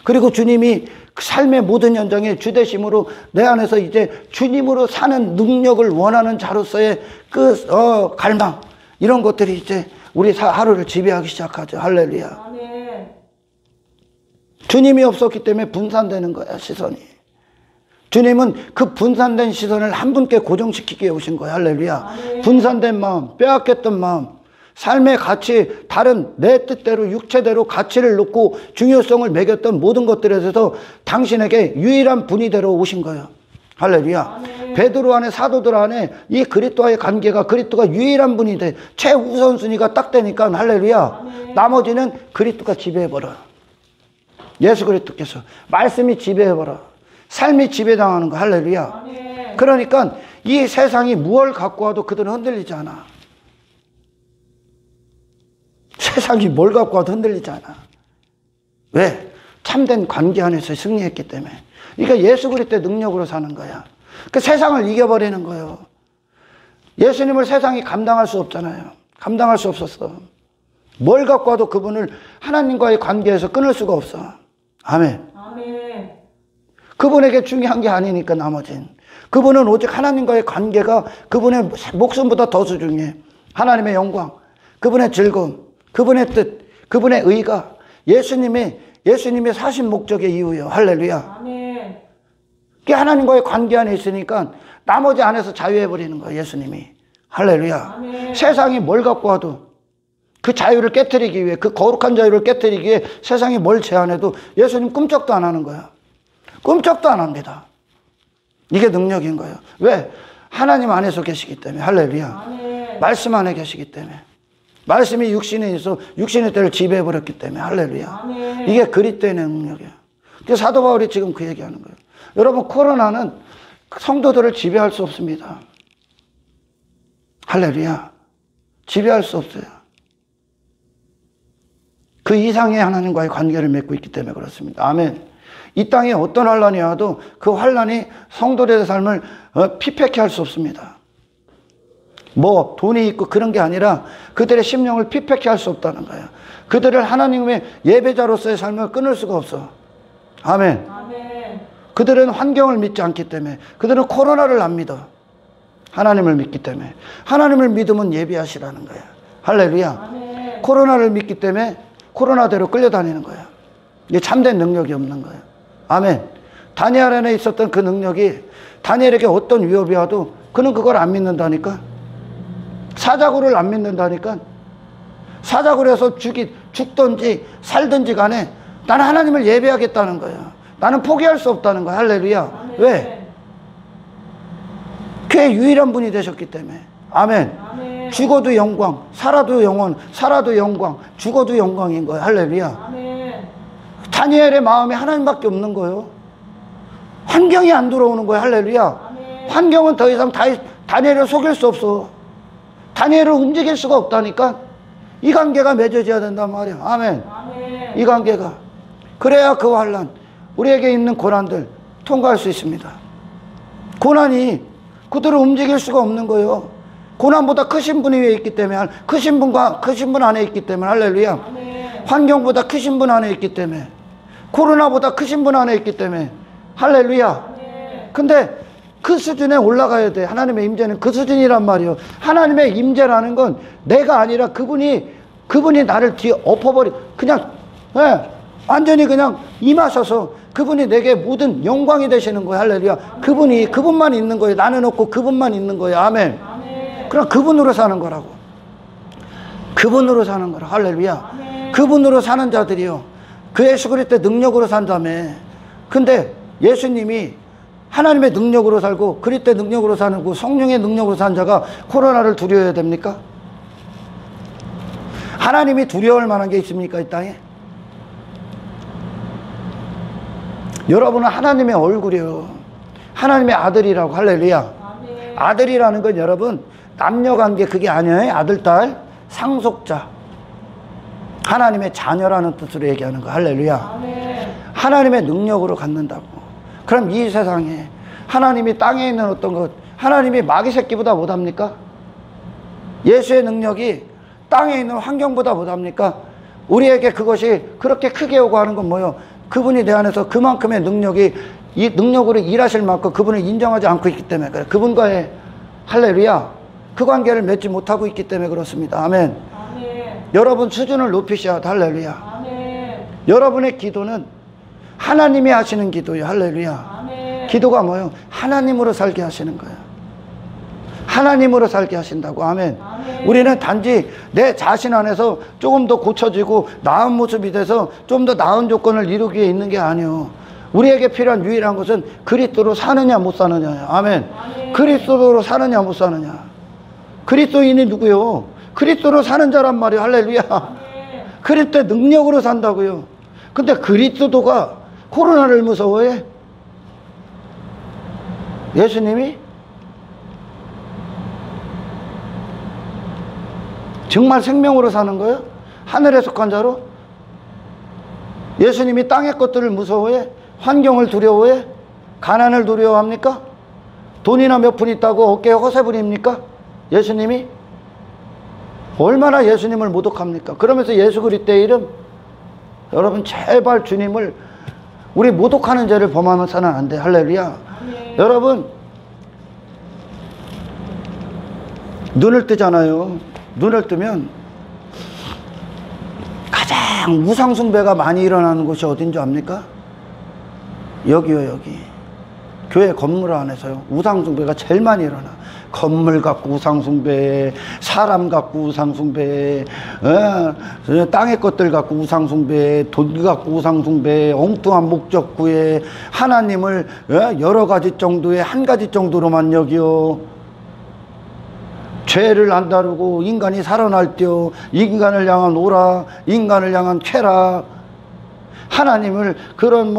그리고 주님이 그 삶의 모든 현장에 주되심으로 내 안에서 이제 주님으로 사는 능력을 원하는 자로서의 갈망, 이런 것들이 이제 우리 하루를 지배하기 시작하죠. 할렐루야. 아멘. 주님이 없었기 때문에 분산되는 거야, 시선이. 주님은 그 분산된 시선을 한 분께 고정시키기 위해 오신 거야. 할렐루야. 아멘. 분산된 마음, 빼앗겼던 마음, 삶의 가치, 다른 내 뜻대로 육체대로 가치를 놓고 중요성을 매겼던 모든 것들에 대해서 당신에게 유일한 분이 되러 오신 거예요. 할렐루야. 아멘. 베드로 안에, 사도들 안에 이 그리스도와의 관계가, 그리스도가 유일한 분이 돼. 최우선순위가 딱 되니까 할렐루야. 아멘. 나머지는 그리스도가 지배해버려. 예수 그리스도께서 말씀이 지배해버려. 삶이 지배당하는 거. 할렐루야. 아멘. 그러니까 이 세상이 무엇을 갖고 와도 그들은 흔들리지 않아. 세상이 뭘 갖고 와도 흔들리지 않아. 왜? 참된 관계 안에서 승리했기 때문에. 그러니까 예수 그리스도의 능력으로 사는 거야. 그 세상을 이겨버리는 거예요. 예수님을 세상이 감당할 수 없잖아요. 감당할 수 없었어. 뭘 갖고 와도 그분을 하나님과의 관계에서 끊을 수가 없어. 아멘. 아멘. 그분에게 중요한 게 아니니까 나머진. 그분은 오직 하나님과의 관계가 그분의 목숨보다 더 소중해. 하나님의 영광, 그분의 즐거움, 그분의 뜻, 그분의 의가 예수님이 사신 목적의 이유예요. 할렐루야. 아멘. 그게 하나님과의 관계 안에 있으니까 나머지 안에서 자유해버리는 거예요. 예수님이. 할렐루야. 아멘. 세상이 뭘 갖고 와도 그 자유를 깨트리기 위해, 그 거룩한 자유를 깨트리기 위해 세상이 뭘 제안해도 예수님 꿈쩍도 안 하는 거예요. 꿈쩍도 안 합니다. 이게 능력인 거예요. 왜? 하나님 안에서 계시기 때문에. 할렐루야. 아멘. 말씀 안에 계시기 때문에. 말씀이 육신에 있어 육신의 때를 지배해버렸기 때문에. 할렐루야. 아멘. 이게 그리스도의 능력이야. 그래서 사도 바울이 지금 그 얘기하는 거예요. 여러분, 코로나는 성도들을 지배할 수 없습니다. 할렐루야. 지배할 수 없어요. 그 이상의 하나님과의 관계를 맺고 있기 때문에 그렇습니다. 아멘. 이 땅에 어떤 환란이 와도 그 환란이 성도들의 삶을 피폐케 할 수 없습니다. 뭐 돈이 있고 그런 게 아니라 그들의 심령을 피폐케 할 수 없다는 거예요. 그들을 하나님의 예배자로서의 삶을 끊을 수가 없어. 아멘. 아멘. 그들은 환경을 믿지 않기 때문에, 그들은 코로나를 안 믿어. 하나님을 믿기 때문에. 하나님을 믿으면 예배하시라는 거야. 할렐루야. 아멘. 코로나를 믿기 때문에 코로나대로 끌려다니는 거야. 이게 참된 능력이 없는 거야. 아멘. 다니엘 안에 있었던 그 능력이 다니엘에게 어떤 위협이 와도 그는 그걸 안 믿는다니까. 사자굴을 안 믿는다니까. 사자굴에서 죽든지 살든지 간에 나는 하나님을 예배하겠다는 거야. 나는 포기할 수 없다는 거야. 할렐루야. 아멘. 왜? 그의 유일한 분이 되셨기 때문에. 아멘. 아멘. 죽어도 영광, 살아도 영원, 살아도 영광, 죽어도 영광인 거야. 할렐루야. 아멘. 다니엘의 마음에 하나님밖에 없는 거예요. 환경이 안 들어오는 거야. 할렐루야. 아멘. 환경은 더 이상 다니엘을 속일 수 없어. 다니엘을 움직일 수가 없다니까. 이 관계가 맺어져야 된단 말이야. 아멘. 아멘. 이 관계가. 그래야 그 환난, 우리에게 있는 고난들 통과할 수 있습니다. 고난이 그들을 움직일 수가 없는 거예요. 고난보다 크신 분이 위에 있기 때문에, 크신 분 안에 있기 때문에, 할렐루야. 아멘. 환경보다 크신 분 안에 있기 때문에, 코로나보다 크신 분 안에 있기 때문에, 할렐루야. 아멘. 근데 그 수준에 올라가야 돼. 하나님의 임재는 그 수준이란 말이에요. 하나님의 임재라는 건 내가 아니라 그분이 나를 뒤에 엎어버리, 그냥, 예, 완전히 그냥 임하셔서 그분이 내게 모든 영광이 되시는 거예요. 할렐루야. 그분만 있는 거예요. 나는 없고 그분만 있는 거예요. 아멘. 아멘. 그럼 그분으로 사는 거라고. 그분으로 사는 거라. 할렐루야. 아멘. 그분으로 사는 자들이요. 그 예수 그리스도의 능력으로 산다며. 근데 예수님이 하나님의 능력으로 살고 그리스도의 능력으로 사는 그 성령의 능력으로 산 자가 코로나를 두려워해야 됩니까? 하나님이 두려워할 만한 게 있습니까, 이 땅에? 여러분은 하나님의 얼굴이요. 하나님의 아들이라고. 할렐루야. 아멘. 아들이라는 건 여러분 남녀관계 그게 아니에요. 아들, 딸, 상속자. 하나님의 자녀라는 뜻으로 얘기하는 거. 할렐루야. 아멘. 하나님의 능력으로 갖는다고. 그럼 이 세상에 하나님이 땅에 있는 어떤 것, 하나님이 마귀 새끼보다 못합니까? 예수의 능력이 땅에 있는 환경보다 못합니까? 우리에게 그것이 그렇게 크게 오고 하는 건 뭐예요? 그분이 내 안에서 그만큼의 능력이, 이 능력으로 일하실 만큼 그분을 인정하지 않고 있기 때문에 그래. 그분과의, 할렐루야, 그 관계를 맺지 못하고 있기 때문에 그렇습니다. 아멘. 아멘. 여러분 수준을 높이셔야 돼. 할렐루야. 아멘. 여러분의 기도는 하나님이 하시는 기도예요. 할렐루야. 아멘. 기도가 뭐예요? 하나님으로 살게 하시는 거예요. 하나님으로 살게 하신다고. 아멘. 아멘. 우리는 단지 내 자신 안에서 조금 더 고쳐지고 나은 모습이 돼서 좀 더 나은 조건을 이루기 위해 있는 게 아니에요. 우리에게 필요한 유일한 것은 그리스도로 사느냐 못 사느냐예요. 아멘. 아멘. 그리스도로 사느냐 못 사느냐. 그리스도인이 누구요? 그리스도로 사는 자란 말이에요. 할렐루야. 아멘. 그리스도의 능력으로 산다고요. 근데 그리스도가 코로나를 무서워해? 예수님이? 정말 생명으로 사는 거예요? 하늘에 속한 자로? 예수님이 땅의 것들을 무서워해? 환경을 두려워해? 가난을 두려워합니까? 돈이나 몇 푼 있다고 어깨에 허세 부립니까? 예수님이? 얼마나 예수님을 모독합니까? 그러면서 예수 그리스도의 이름, 여러분 제발 주님을, 우리 모독하는 죄를 범하면서는 안 돼. 할렐루야. 아멘. 여러분 눈을 뜨잖아요. 눈을 뜨면 가장 우상숭배가 많이 일어나는 곳이 어딘 줄 압니까? 여기요. 여기 교회 건물 안에서요. 우상숭배가 제일 많이 일어나. 건물 갖고 우상숭배, 사람 갖고 우상숭배, 땅의 것들 갖고 우상숭배, 돈 갖고 우상숭배, 엉뚱한 목적구에 하나님을 여러 가지 정도의 한 가지 정도로만 여기요. 죄를 안 다루고 인간이 살아날 때요. 인간을 향한 오라, 인간을 향한 쾌락, 하나님을 그런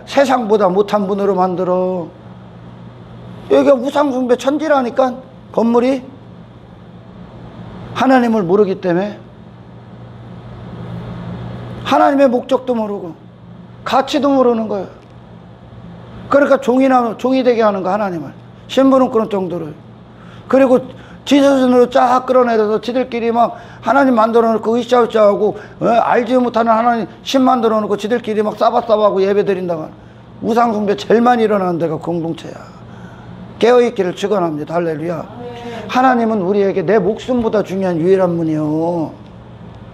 세상보다 못한 분으로 만들어. 여기가 우상숭배 천지라니까. 건물이 하나님을 모르기 때문에 하나님의 목적도 모르고 가치도 모르는 거예요. 그러니까 종이 되게 하는 거. 하나님을 신부는 그런 정도로. 그리고 지수순으로 쫙 끌어내려서 지들끼리 막 하나님 만들어 놓고 으쌰으쌰하고 알지 못하는 하나님 신 만들어 놓고 지들끼리 막 싸바싸바하고 예배 드린다고. 우상숭배 제일 많이 일어나는 데가 공동체야. 깨어있기를 축원합니다. 할렐루야. 아멘. 하나님은 우리에게 내 목숨보다 중요한 유일한 분이요.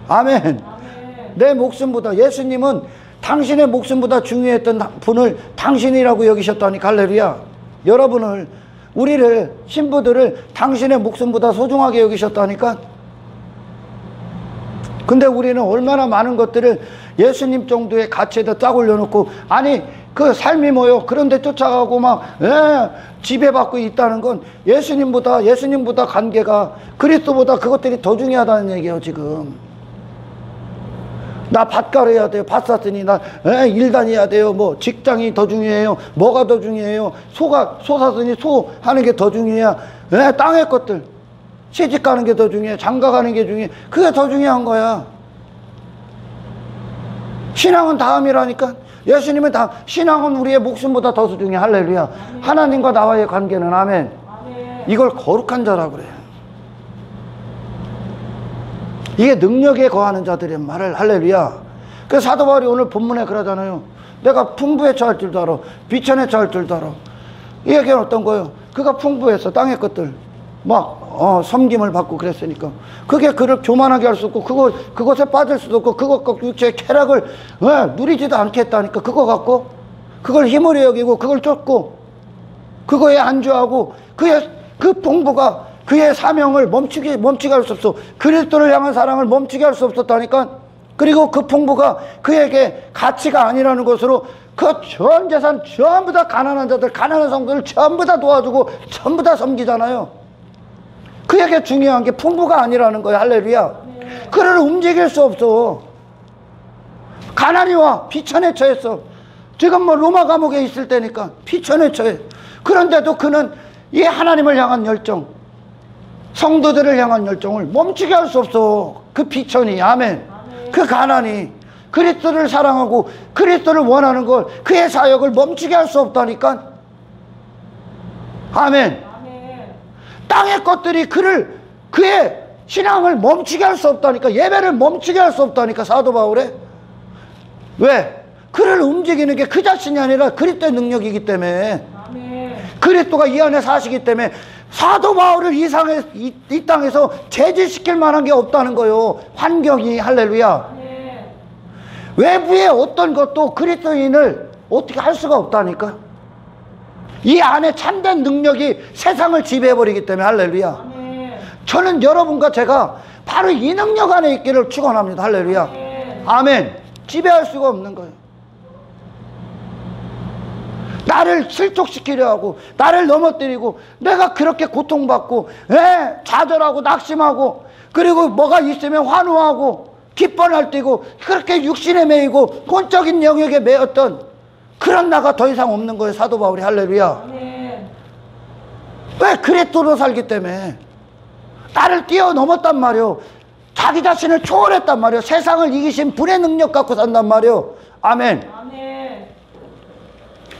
아멘. 아멘. 내 목숨보다, 예수님은 당신의 목숨보다 중요했던 분을 당신이라고 여기셨다니까. 할렐루야. 여러분을, 우리를, 신부들을 당신의 목숨보다 소중하게 여기셨다니까. 근데 우리는 얼마나 많은 것들을 예수님 정도의 가치에다 쫙 올려놓고, 아니 그 삶이 뭐요? 그런데 쫓아가고 막 지배받고 있다는 건 예수님보다 관계가, 그리스도보다 그것들이 더 중요하다는 얘기예요. 지금 나 밭가루 해야 돼요. 밭 샀으니 나 일 다녀야 돼요. 뭐 직장이 더 중요해요. 뭐가 더 중요해요? 소 샀으니 소 하는 게 더 중요해요. 땅의 것들, 시집 가는 게 더 중요해? 장가 가는 게 중요해? 그게 더 중요한 거야. 신앙은 다음이라니까. 예수님은 다음. 신앙은 우리의 목숨보다 더 소중해. 할렐루야. 아멘. 하나님과 나와의 관계는 아멘. 아멘. 이걸 거룩한 자라고 그래요. 이게 능력에 거하는 자들의 말을 할렐루야. 그래서 사도 바울이 오늘 본문에 그러잖아요. 내가 풍부에 처할 줄도 알아. 비천에 처할 줄도 알아. 이 얘기는 어떤 거예요? 그가 풍부해서 땅의 것들 막 섬김을 받고 그랬으니까 그게 그를 교만하게 할 수 없고 그것에 빠질 수도 없고 그것 갖고 육체의 쾌락을 누리지도 않겠다니까. 그거 갖고 그걸 힘으로 여기고 그걸 쫓고 그거에 안주하고 그 풍부가 그의 사명을 멈추게 할 수 없어. 그리스도를 향한 사랑을 멈추게 할 수 없었다니까. 그리고 그 풍부가 그에게 가치가 아니라는 것으로 그 전 재산 전부 다 가난한 자들, 가난한 성도들 전부 다 도와주고 전부 다 섬기잖아요. 그에게 중요한 게 풍부가 아니라는 거예요. 할렐루야. 그를 움직일 수 없어. 가난이 와. 비천에 처했어. 지금 뭐 로마 감옥에 있을 때니까 비천에 처해. 그런데도 그는 이 하나님을 향한 열정, 성도들을 향한 열정을 멈추게 할 수 없어. 그 비천이. 아멘. 그 가난이 그리스도를 사랑하고 그리스도를 원하는 걸, 그의 사역을 멈추게 할 수 없다니까. 아멘. 땅의 것들이 그의 신앙을 멈추게 할 수 없다니까. 예배를 멈추게 할 수 없다니까. 사도 바울에. 왜? 그를 움직이는 게 그 자신이 아니라 그리스도의 능력이기 때문에. 그리스도가 이 안에 사시기 때문에 사도 바울을 이 땅에서 제지시킬 만한 게 없다는 거예요. 환경이. 할렐루야. 외부의 어떤 것도 그리스도인을 어떻게 할 수가 없다니까. 이 안에 참된 능력이 세상을 지배해버리기 때문에. 할렐루야. 저는 여러분과 제가 바로 이 능력 안에 있기를 축원합니다. 할렐루야. 아멘. 지배할 수가 없는 거예요. 나를 실족시키려 하고 나를 넘어뜨리고 내가 그렇게 고통받고 좌절하고 낙심하고 그리고 뭐가 있으면 환호하고 기뻐 날뛰고 그렇게 육신에 매이고 본적인 영역에 매였던 그런 나가 더 이상 없는 거예요. 사도 바울이. 할렐루야. 왜? 그리스도로 살기 때문에. 나를 뛰어넘었단 말이요. 자기 자신을 초월했단 말이요. 세상을 이기신 분의 능력 갖고 산단 말이요. 아멘.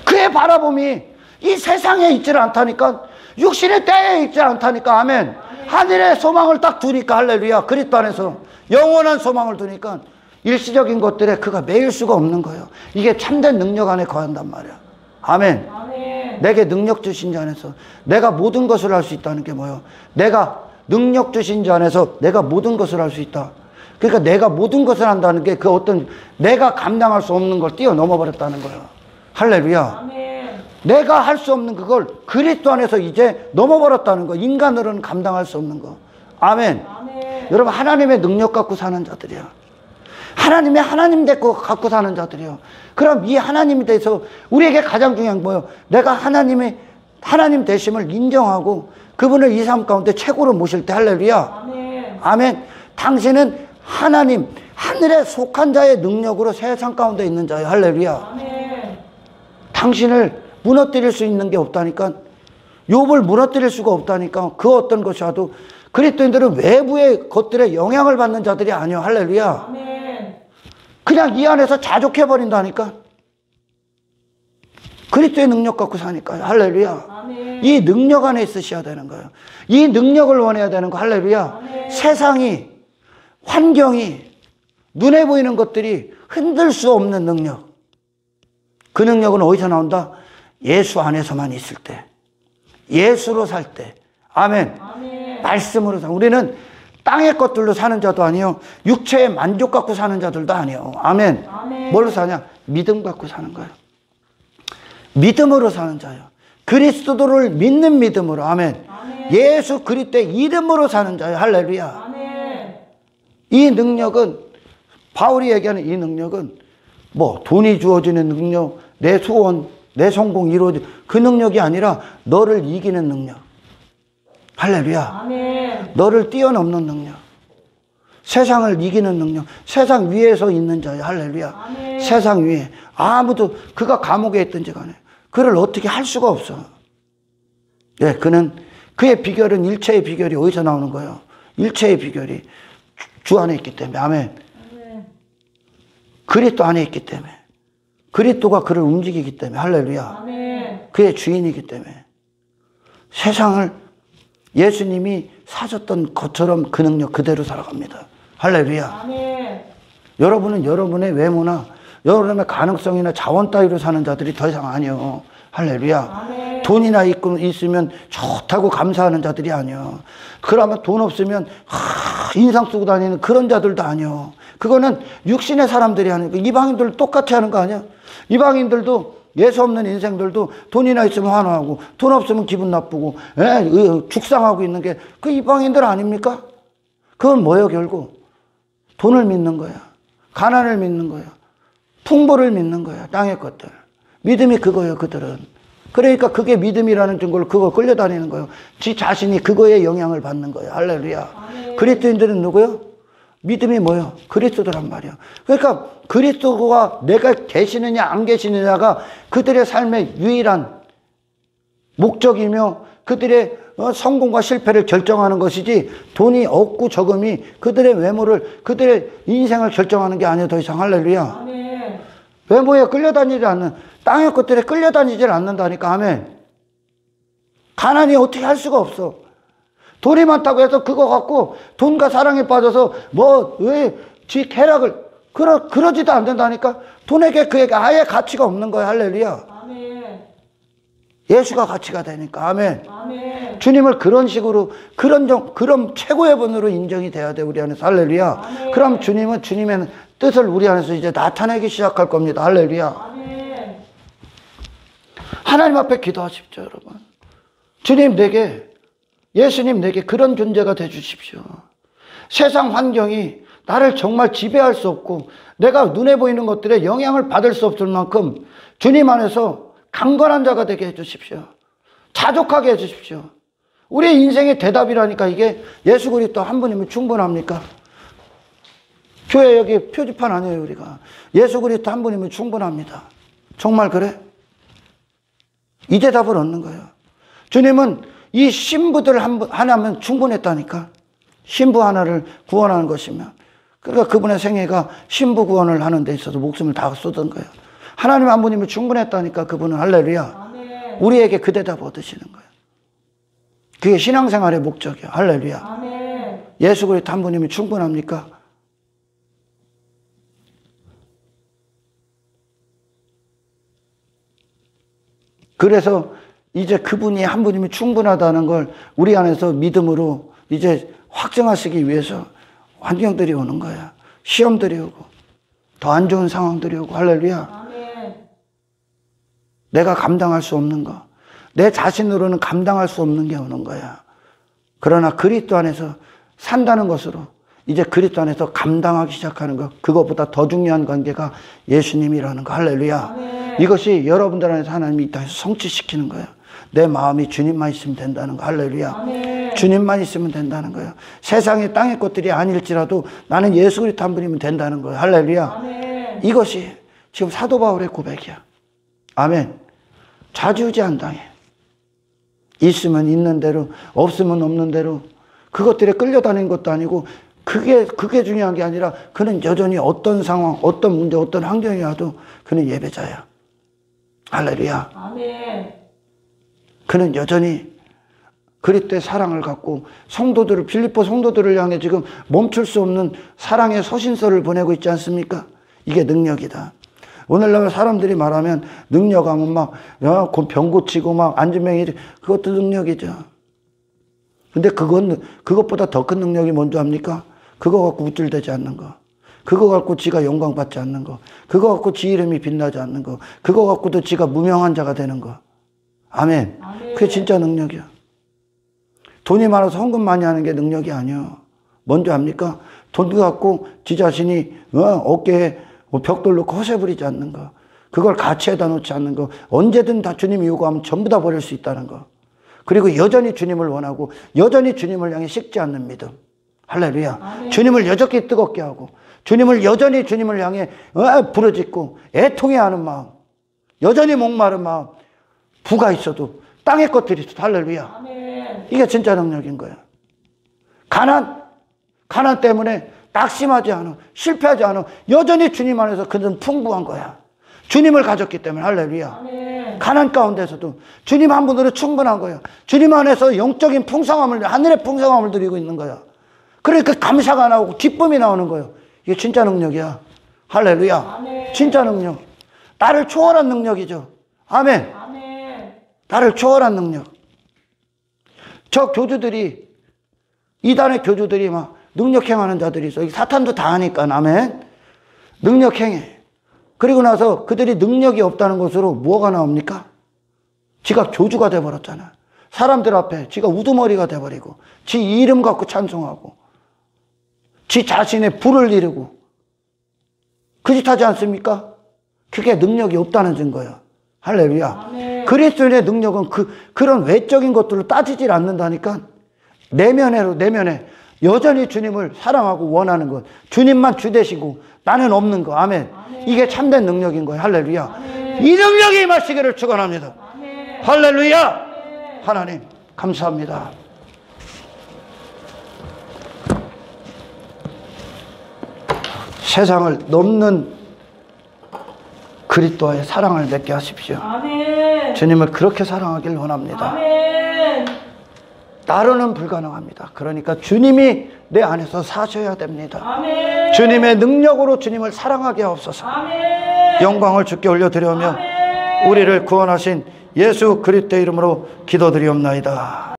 그의 바라봄이 이 세상에 있지를 않다니까. 육신의 때에 있지 않다니까. 아멘. 하늘의 소망을 딱 두니까. 할렐루야. 그리스도 안에서 영원한 소망을 두니까 일시적인 것들에 그가 매일 수가 없는 거예요. 이게 참된 능력 안에 거한단 말이야. 아멘. 내게 능력 주신 자 안에서 내가 모든 것을 할 수 있다는 게 뭐예요? 내가 능력 주신 자 안에서 내가 모든 것을 할 수 있다. 그러니까 내가 모든 것을 한다는 게 그 어떤 내가 감당할 수 없는 걸 뛰어넘어 버렸다는 거예요. 할렐루야. 내가 할 수 없는 그걸 그리스도 안에서 이제 넘어버렸다는 거. 인간으로는 감당할 수 없는 거. 아멘. 여러분, 하나님의 능력 갖고 사는 자들이야. 하나님의 하나님 갖고 사는 자들이요. 그럼 이 하나님에 대해서 우리에게 가장 중요한 뭐예요? 내가 하나님 되심을 인정하고 그분을 이 삶 가운데 최고로 모실 때. 할렐루야. 아멘. 당신은 하나님, 하늘에 속한 자의 능력으로 세상 가운데 있는 자예요. 할렐루야. 당신을 무너뜨릴 수 있는 게 없다니까. 욥을 무너뜨릴 수가 없다니까. 그 어떤 것이 와도. 그리스도인들은 외부의 것들에 영향을 받는 자들이 아니에요. 할렐루야. 그냥 이 안에서 자족해버린다니까. 그리스도의 능력 갖고 사니까요. 할렐루야. 이 능력 안에 있으셔야 되는 거예요. 이 능력을 원해야 되는 거. 할렐루야. 세상이, 환경이, 눈에 보이는 것들이 흔들 수 없는 능력. 그 능력은 어디서 나온다? 예수 안에서만 있을 때. 예수로 살 때. 아멘. 말씀으로 살. 우리는 땅의 것들로 사는 자도 아니요. 육체의 만족 갖고 사는 자들도 아니요. 아멘. 뭘로 사냐? 믿음 갖고 사는 거예요. 믿음으로 사는 자예요. 그리스도를 믿는 믿음으로. 아멘. 예수 그리스도의 이름으로 사는 자예요. 할렐루야. 이 능력은, 바울이 얘기하는 이 능력은 뭐 돈이 주어지는 능력, 내 소원, 내 성공 이루어지 그 능력이 아니라 너를 이기는 능력. 할렐루야. 아멘. 너를 뛰어넘는 능력. 세상을 이기는 능력. 세상 위에서 있는 자예요. 할렐루야. 아멘. 세상 위에 아무도, 그가 감옥에 있든지 간에 그를 어떻게 할 수가 없어. 예, 그는 그의 비결은 일체의 비결이 어디서 나오는 거예요? 일체의 비결이 주 안에 있기 때문에. 아멘. 아멘. 그리스도 안에 있기 때문에. 그리스도가 그를 움직이기 때문에. 할렐루야. 아멘. 그의 주인이기 때문에. 세상을 예수님이 사셨던 것처럼 그 능력 그대로 살아갑니다. 할렐루야. 아멘. 여러분은 여러분의 외모나 여러분의 가능성이나 자원 따위로 사는 자들이 더 이상 아니요. 할렐루야. 아멘. 돈이나 있으면 좋다고 감사하는 자들이 아니요. 그러면 돈 없으면 인상 쓰고 다니는 그런 자들도 아니요. 그거는 육신의 사람들이 아니고 이방인들 똑같이 하는 거 아니야? 이방인들도 예수 없는 인생들도 돈이나 있으면 환호하고 돈 없으면 기분 나쁘고 죽상하고 있는 게 그 이방인들 아닙니까? 그건 뭐예요 결국? 돈을 믿는 거야. 가난을 믿는 거야. 풍부를 믿는 거야. 땅의 것들. 믿음이 그거예요 그들은. 그러니까 그게 믿음이라는 증거로 그거 끌려다니는 거예요. 지 자신이 그거에 영향을 받는 거예요. 할렐루야. 아멘. 그리스도인들은 누구요? 믿음이 뭐예요? 그리스도란 말이야. 그러니까 그리스도가 내가 계시느냐 안 계시느냐가 그들의 삶의 유일한 목적이며 그들의 성공과 실패를 결정하는 것이지 돈이 없고 적음이 그들의 외모를 그들의 인생을 결정하는 게 아니에요. 더 이상. 할렐루야. 아멘. 외모에 끌려다니지 않는 땅의 것들에 끌려다니질 않는다니까. 아멘. 가난이 어떻게 할 수가 없어. 돈이 많다고 해서 그거 갖고 돈과 사랑에 빠져서 왜 지 쾌락을 그러지도 않는다니까. 돈에게 그에게 아예 가치가 없는 거야. 할렐루야. 아멘. 예수가 가치가 되니까. 아멘. 아멘. 주님을 그런 식으로 그런 최고의 분으로 인정이 돼야 돼 우리 안에서. 할렐루야. 아멘. 그럼 주님은 주님의 뜻을 우리 안에서 이제 나타내기 시작할 겁니다. 할렐루야. 아멘. 하나님 앞에 기도하십시오 여러분. 주님 내게 예수님 내게 그런 존재가 돼 주십시오. 세상 환경이 나를 정말 지배할 수 없고 내가 눈에 보이는 것들에 영향을 받을 수 없을 만큼 주님 안에서 강건한 자가 되게 해 주십시오. 자족하게 해 주십시오. 우리의 인생의 대답이라니까 이게 예수 그리스도 한 분이면 충분합니까? 교회 여기 표지판 아니에요 우리가. 예수 그리스도 한 분이면 충분합니다. 정말 그래? 이 대답을 얻는 거예요. 주님은 이 신부들 하나면 충분했다니까. 신부 하나를 구원하는 것이면. 그러니까 그분의 생애가 신부 구원을 하는 데 있어서 목숨을 다 쏟은 거예요. 하나님 한 분이면 충분했다니까 그분은. 할렐루야. 아멘. 우리에게 그 대답 얻으시는 거예요. 그게 신앙생활의 목적이에요. 할렐루야. 아멘. 예수 그리스도 한 분이면 충분합니까? 그래서 이제 그분이 한 분이면 충분하다는 걸 우리 안에서 믿음으로 이제 확증하시기 위해서 환경들이 오는 거야. 시험들이 오고 더 안 좋은 상황들이 오고. 할렐루야. 아멘. 내가 감당할 수 없는 거, 내 자신으로는 감당할 수 없는 게 오는 거야. 그러나 그리스도 안에서 산다는 것으로 이제 그리스도 안에서 감당하기 시작하는 것, 그것보다 더 중요한 관계가 예수님이라는 거. 할렐루야. 아멘. 이것이 여러분들 안에서 하나님이 이 땅에서 성취시키는 거예요. 내 마음이 주님만 있으면 된다는 거. 할렐루야. 아멘. 주님만 있으면 된다는 거예요. 세상의 땅의 것들이 아닐지라도 나는 예수 그리스도 한 분이면 된다는 거예요. 할렐루야. 아멘. 이것이 지금 사도 바울의 고백이야. 아멘. 좌지우지 안 당해. 있으면 있는 대로, 없으면 없는 대로, 그것들에 끌려다니는 것도 아니고 그게 중요한 게 아니라 그는 여전히 어떤 상황, 어떤 문제, 어떤 환경이 와도 그는 예배자야. 할렐루야. 아멘. 그는 여전히 그리스도의 사랑을 갖고 성도들을, 필리포 성도들을 향해 지금 멈출 수 없는 사랑의 서신서를 보내고 있지 않습니까? 이게 능력이다. 오늘날 사람들이 말하면 능력하면 막 병 고치고 막 안진뱅이, 그것도 능력이죠. 근데 그것보다 더 큰 능력이 뭔지 압니까? 그거 갖고 우쭐대지 않는 거. 그거 갖고 지가 영광받지 않는 거. 그거 갖고 지 이름이 빛나지 않는 거. 그거 갖고도 지가 무명한 자가 되는 거. 아멘. 아멘. 그게 진짜 능력이야. 돈이 많아서 헌금 많이 하는 게 능력이 아니야. 뭔지 압니까? 돈 갖고 지 자신이 어깨에 벽돌로 거세 부리지 않는 거. 그걸 가치에다 놓지 않는 거. 언제든 다 주님이 요구하면 전부 다 버릴 수 있다는 거. 그리고 여전히 주님을 원하고 여전히 주님을 향해 식지 않는 믿음. 할렐루야. 아멘. 주님을 여전히 뜨겁게 하고 주님을 여전히 주님을 향해 부르짖고 애통해하는 마음. 여전히 목마른 마음. 부가 있어도 땅의 것들이 있어도. 할렐루야. 아멘. 이게 진짜 능력인 거야. 가난 때문에 낙심하지 않아. 실패하지 않아. 여전히 주님 안에서 그는 풍부한 거야. 주님을 가졌기 때문에. 할렐루야. 아멘. 가난 가운데서도 주님 한 분으로 충분한 거야. 주님 안에서 영적인 풍성함을, 하늘의 풍성함을 드리고 있는 거야. 그러니까 감사가 나오고 기쁨이 나오는 거예요. 이게 진짜 능력이야. 할렐루야. 아멘. 진짜 능력. 나를 초월한 능력이죠. 아멘. 아멘. 나를 초월한 능력. 저 교주들이, 이단의 교주들이 막 능력 행하는 자들이 있어. 사탄도 다 하니까. 아멘. 능력 행해. 그리고 나서 그들이 능력이 없다는 것으로 뭐가 나옵니까? 지가 교주가 돼버렸잖아. 사람들 앞에 지가 우두머리가 돼버리고, 지 이름 갖고 찬송하고, 지 자신의 부를 이루고, 그 짓 하지 않습니까? 그게 능력이 없다는 증거야. 할렐루야. 아멘. 그리스도인의 능력은 그런 외적인 것들로 따지질 않는다니까. 내면에 여전히 주님을 사랑하고 원하는 것. 주님만 주 되시고 나는 없는 거. 아멘. 아멘. 이게 참된 능력인 거예요. 할렐루야. 아멘. 이 능력이 임하시기를 축원합니다. 아멘. 할렐루야. 아멘. 하나님 감사합니다. 세상을 넘는 그리스도의 사랑을 맺게 하십시오. 아멘. 주님을 그렇게 사랑하길 원합니다. 아멘. 나로는 불가능합니다. 그러니까 주님이 내 안에서 사셔야 됩니다. 아멘. 주님의 능력으로 주님을 사랑하게 하옵소서. 아멘. 영광을 주께 올려드려며 아멘. 우리를 구원하신 예수 그리스도의 이름으로 기도드리옵나이다.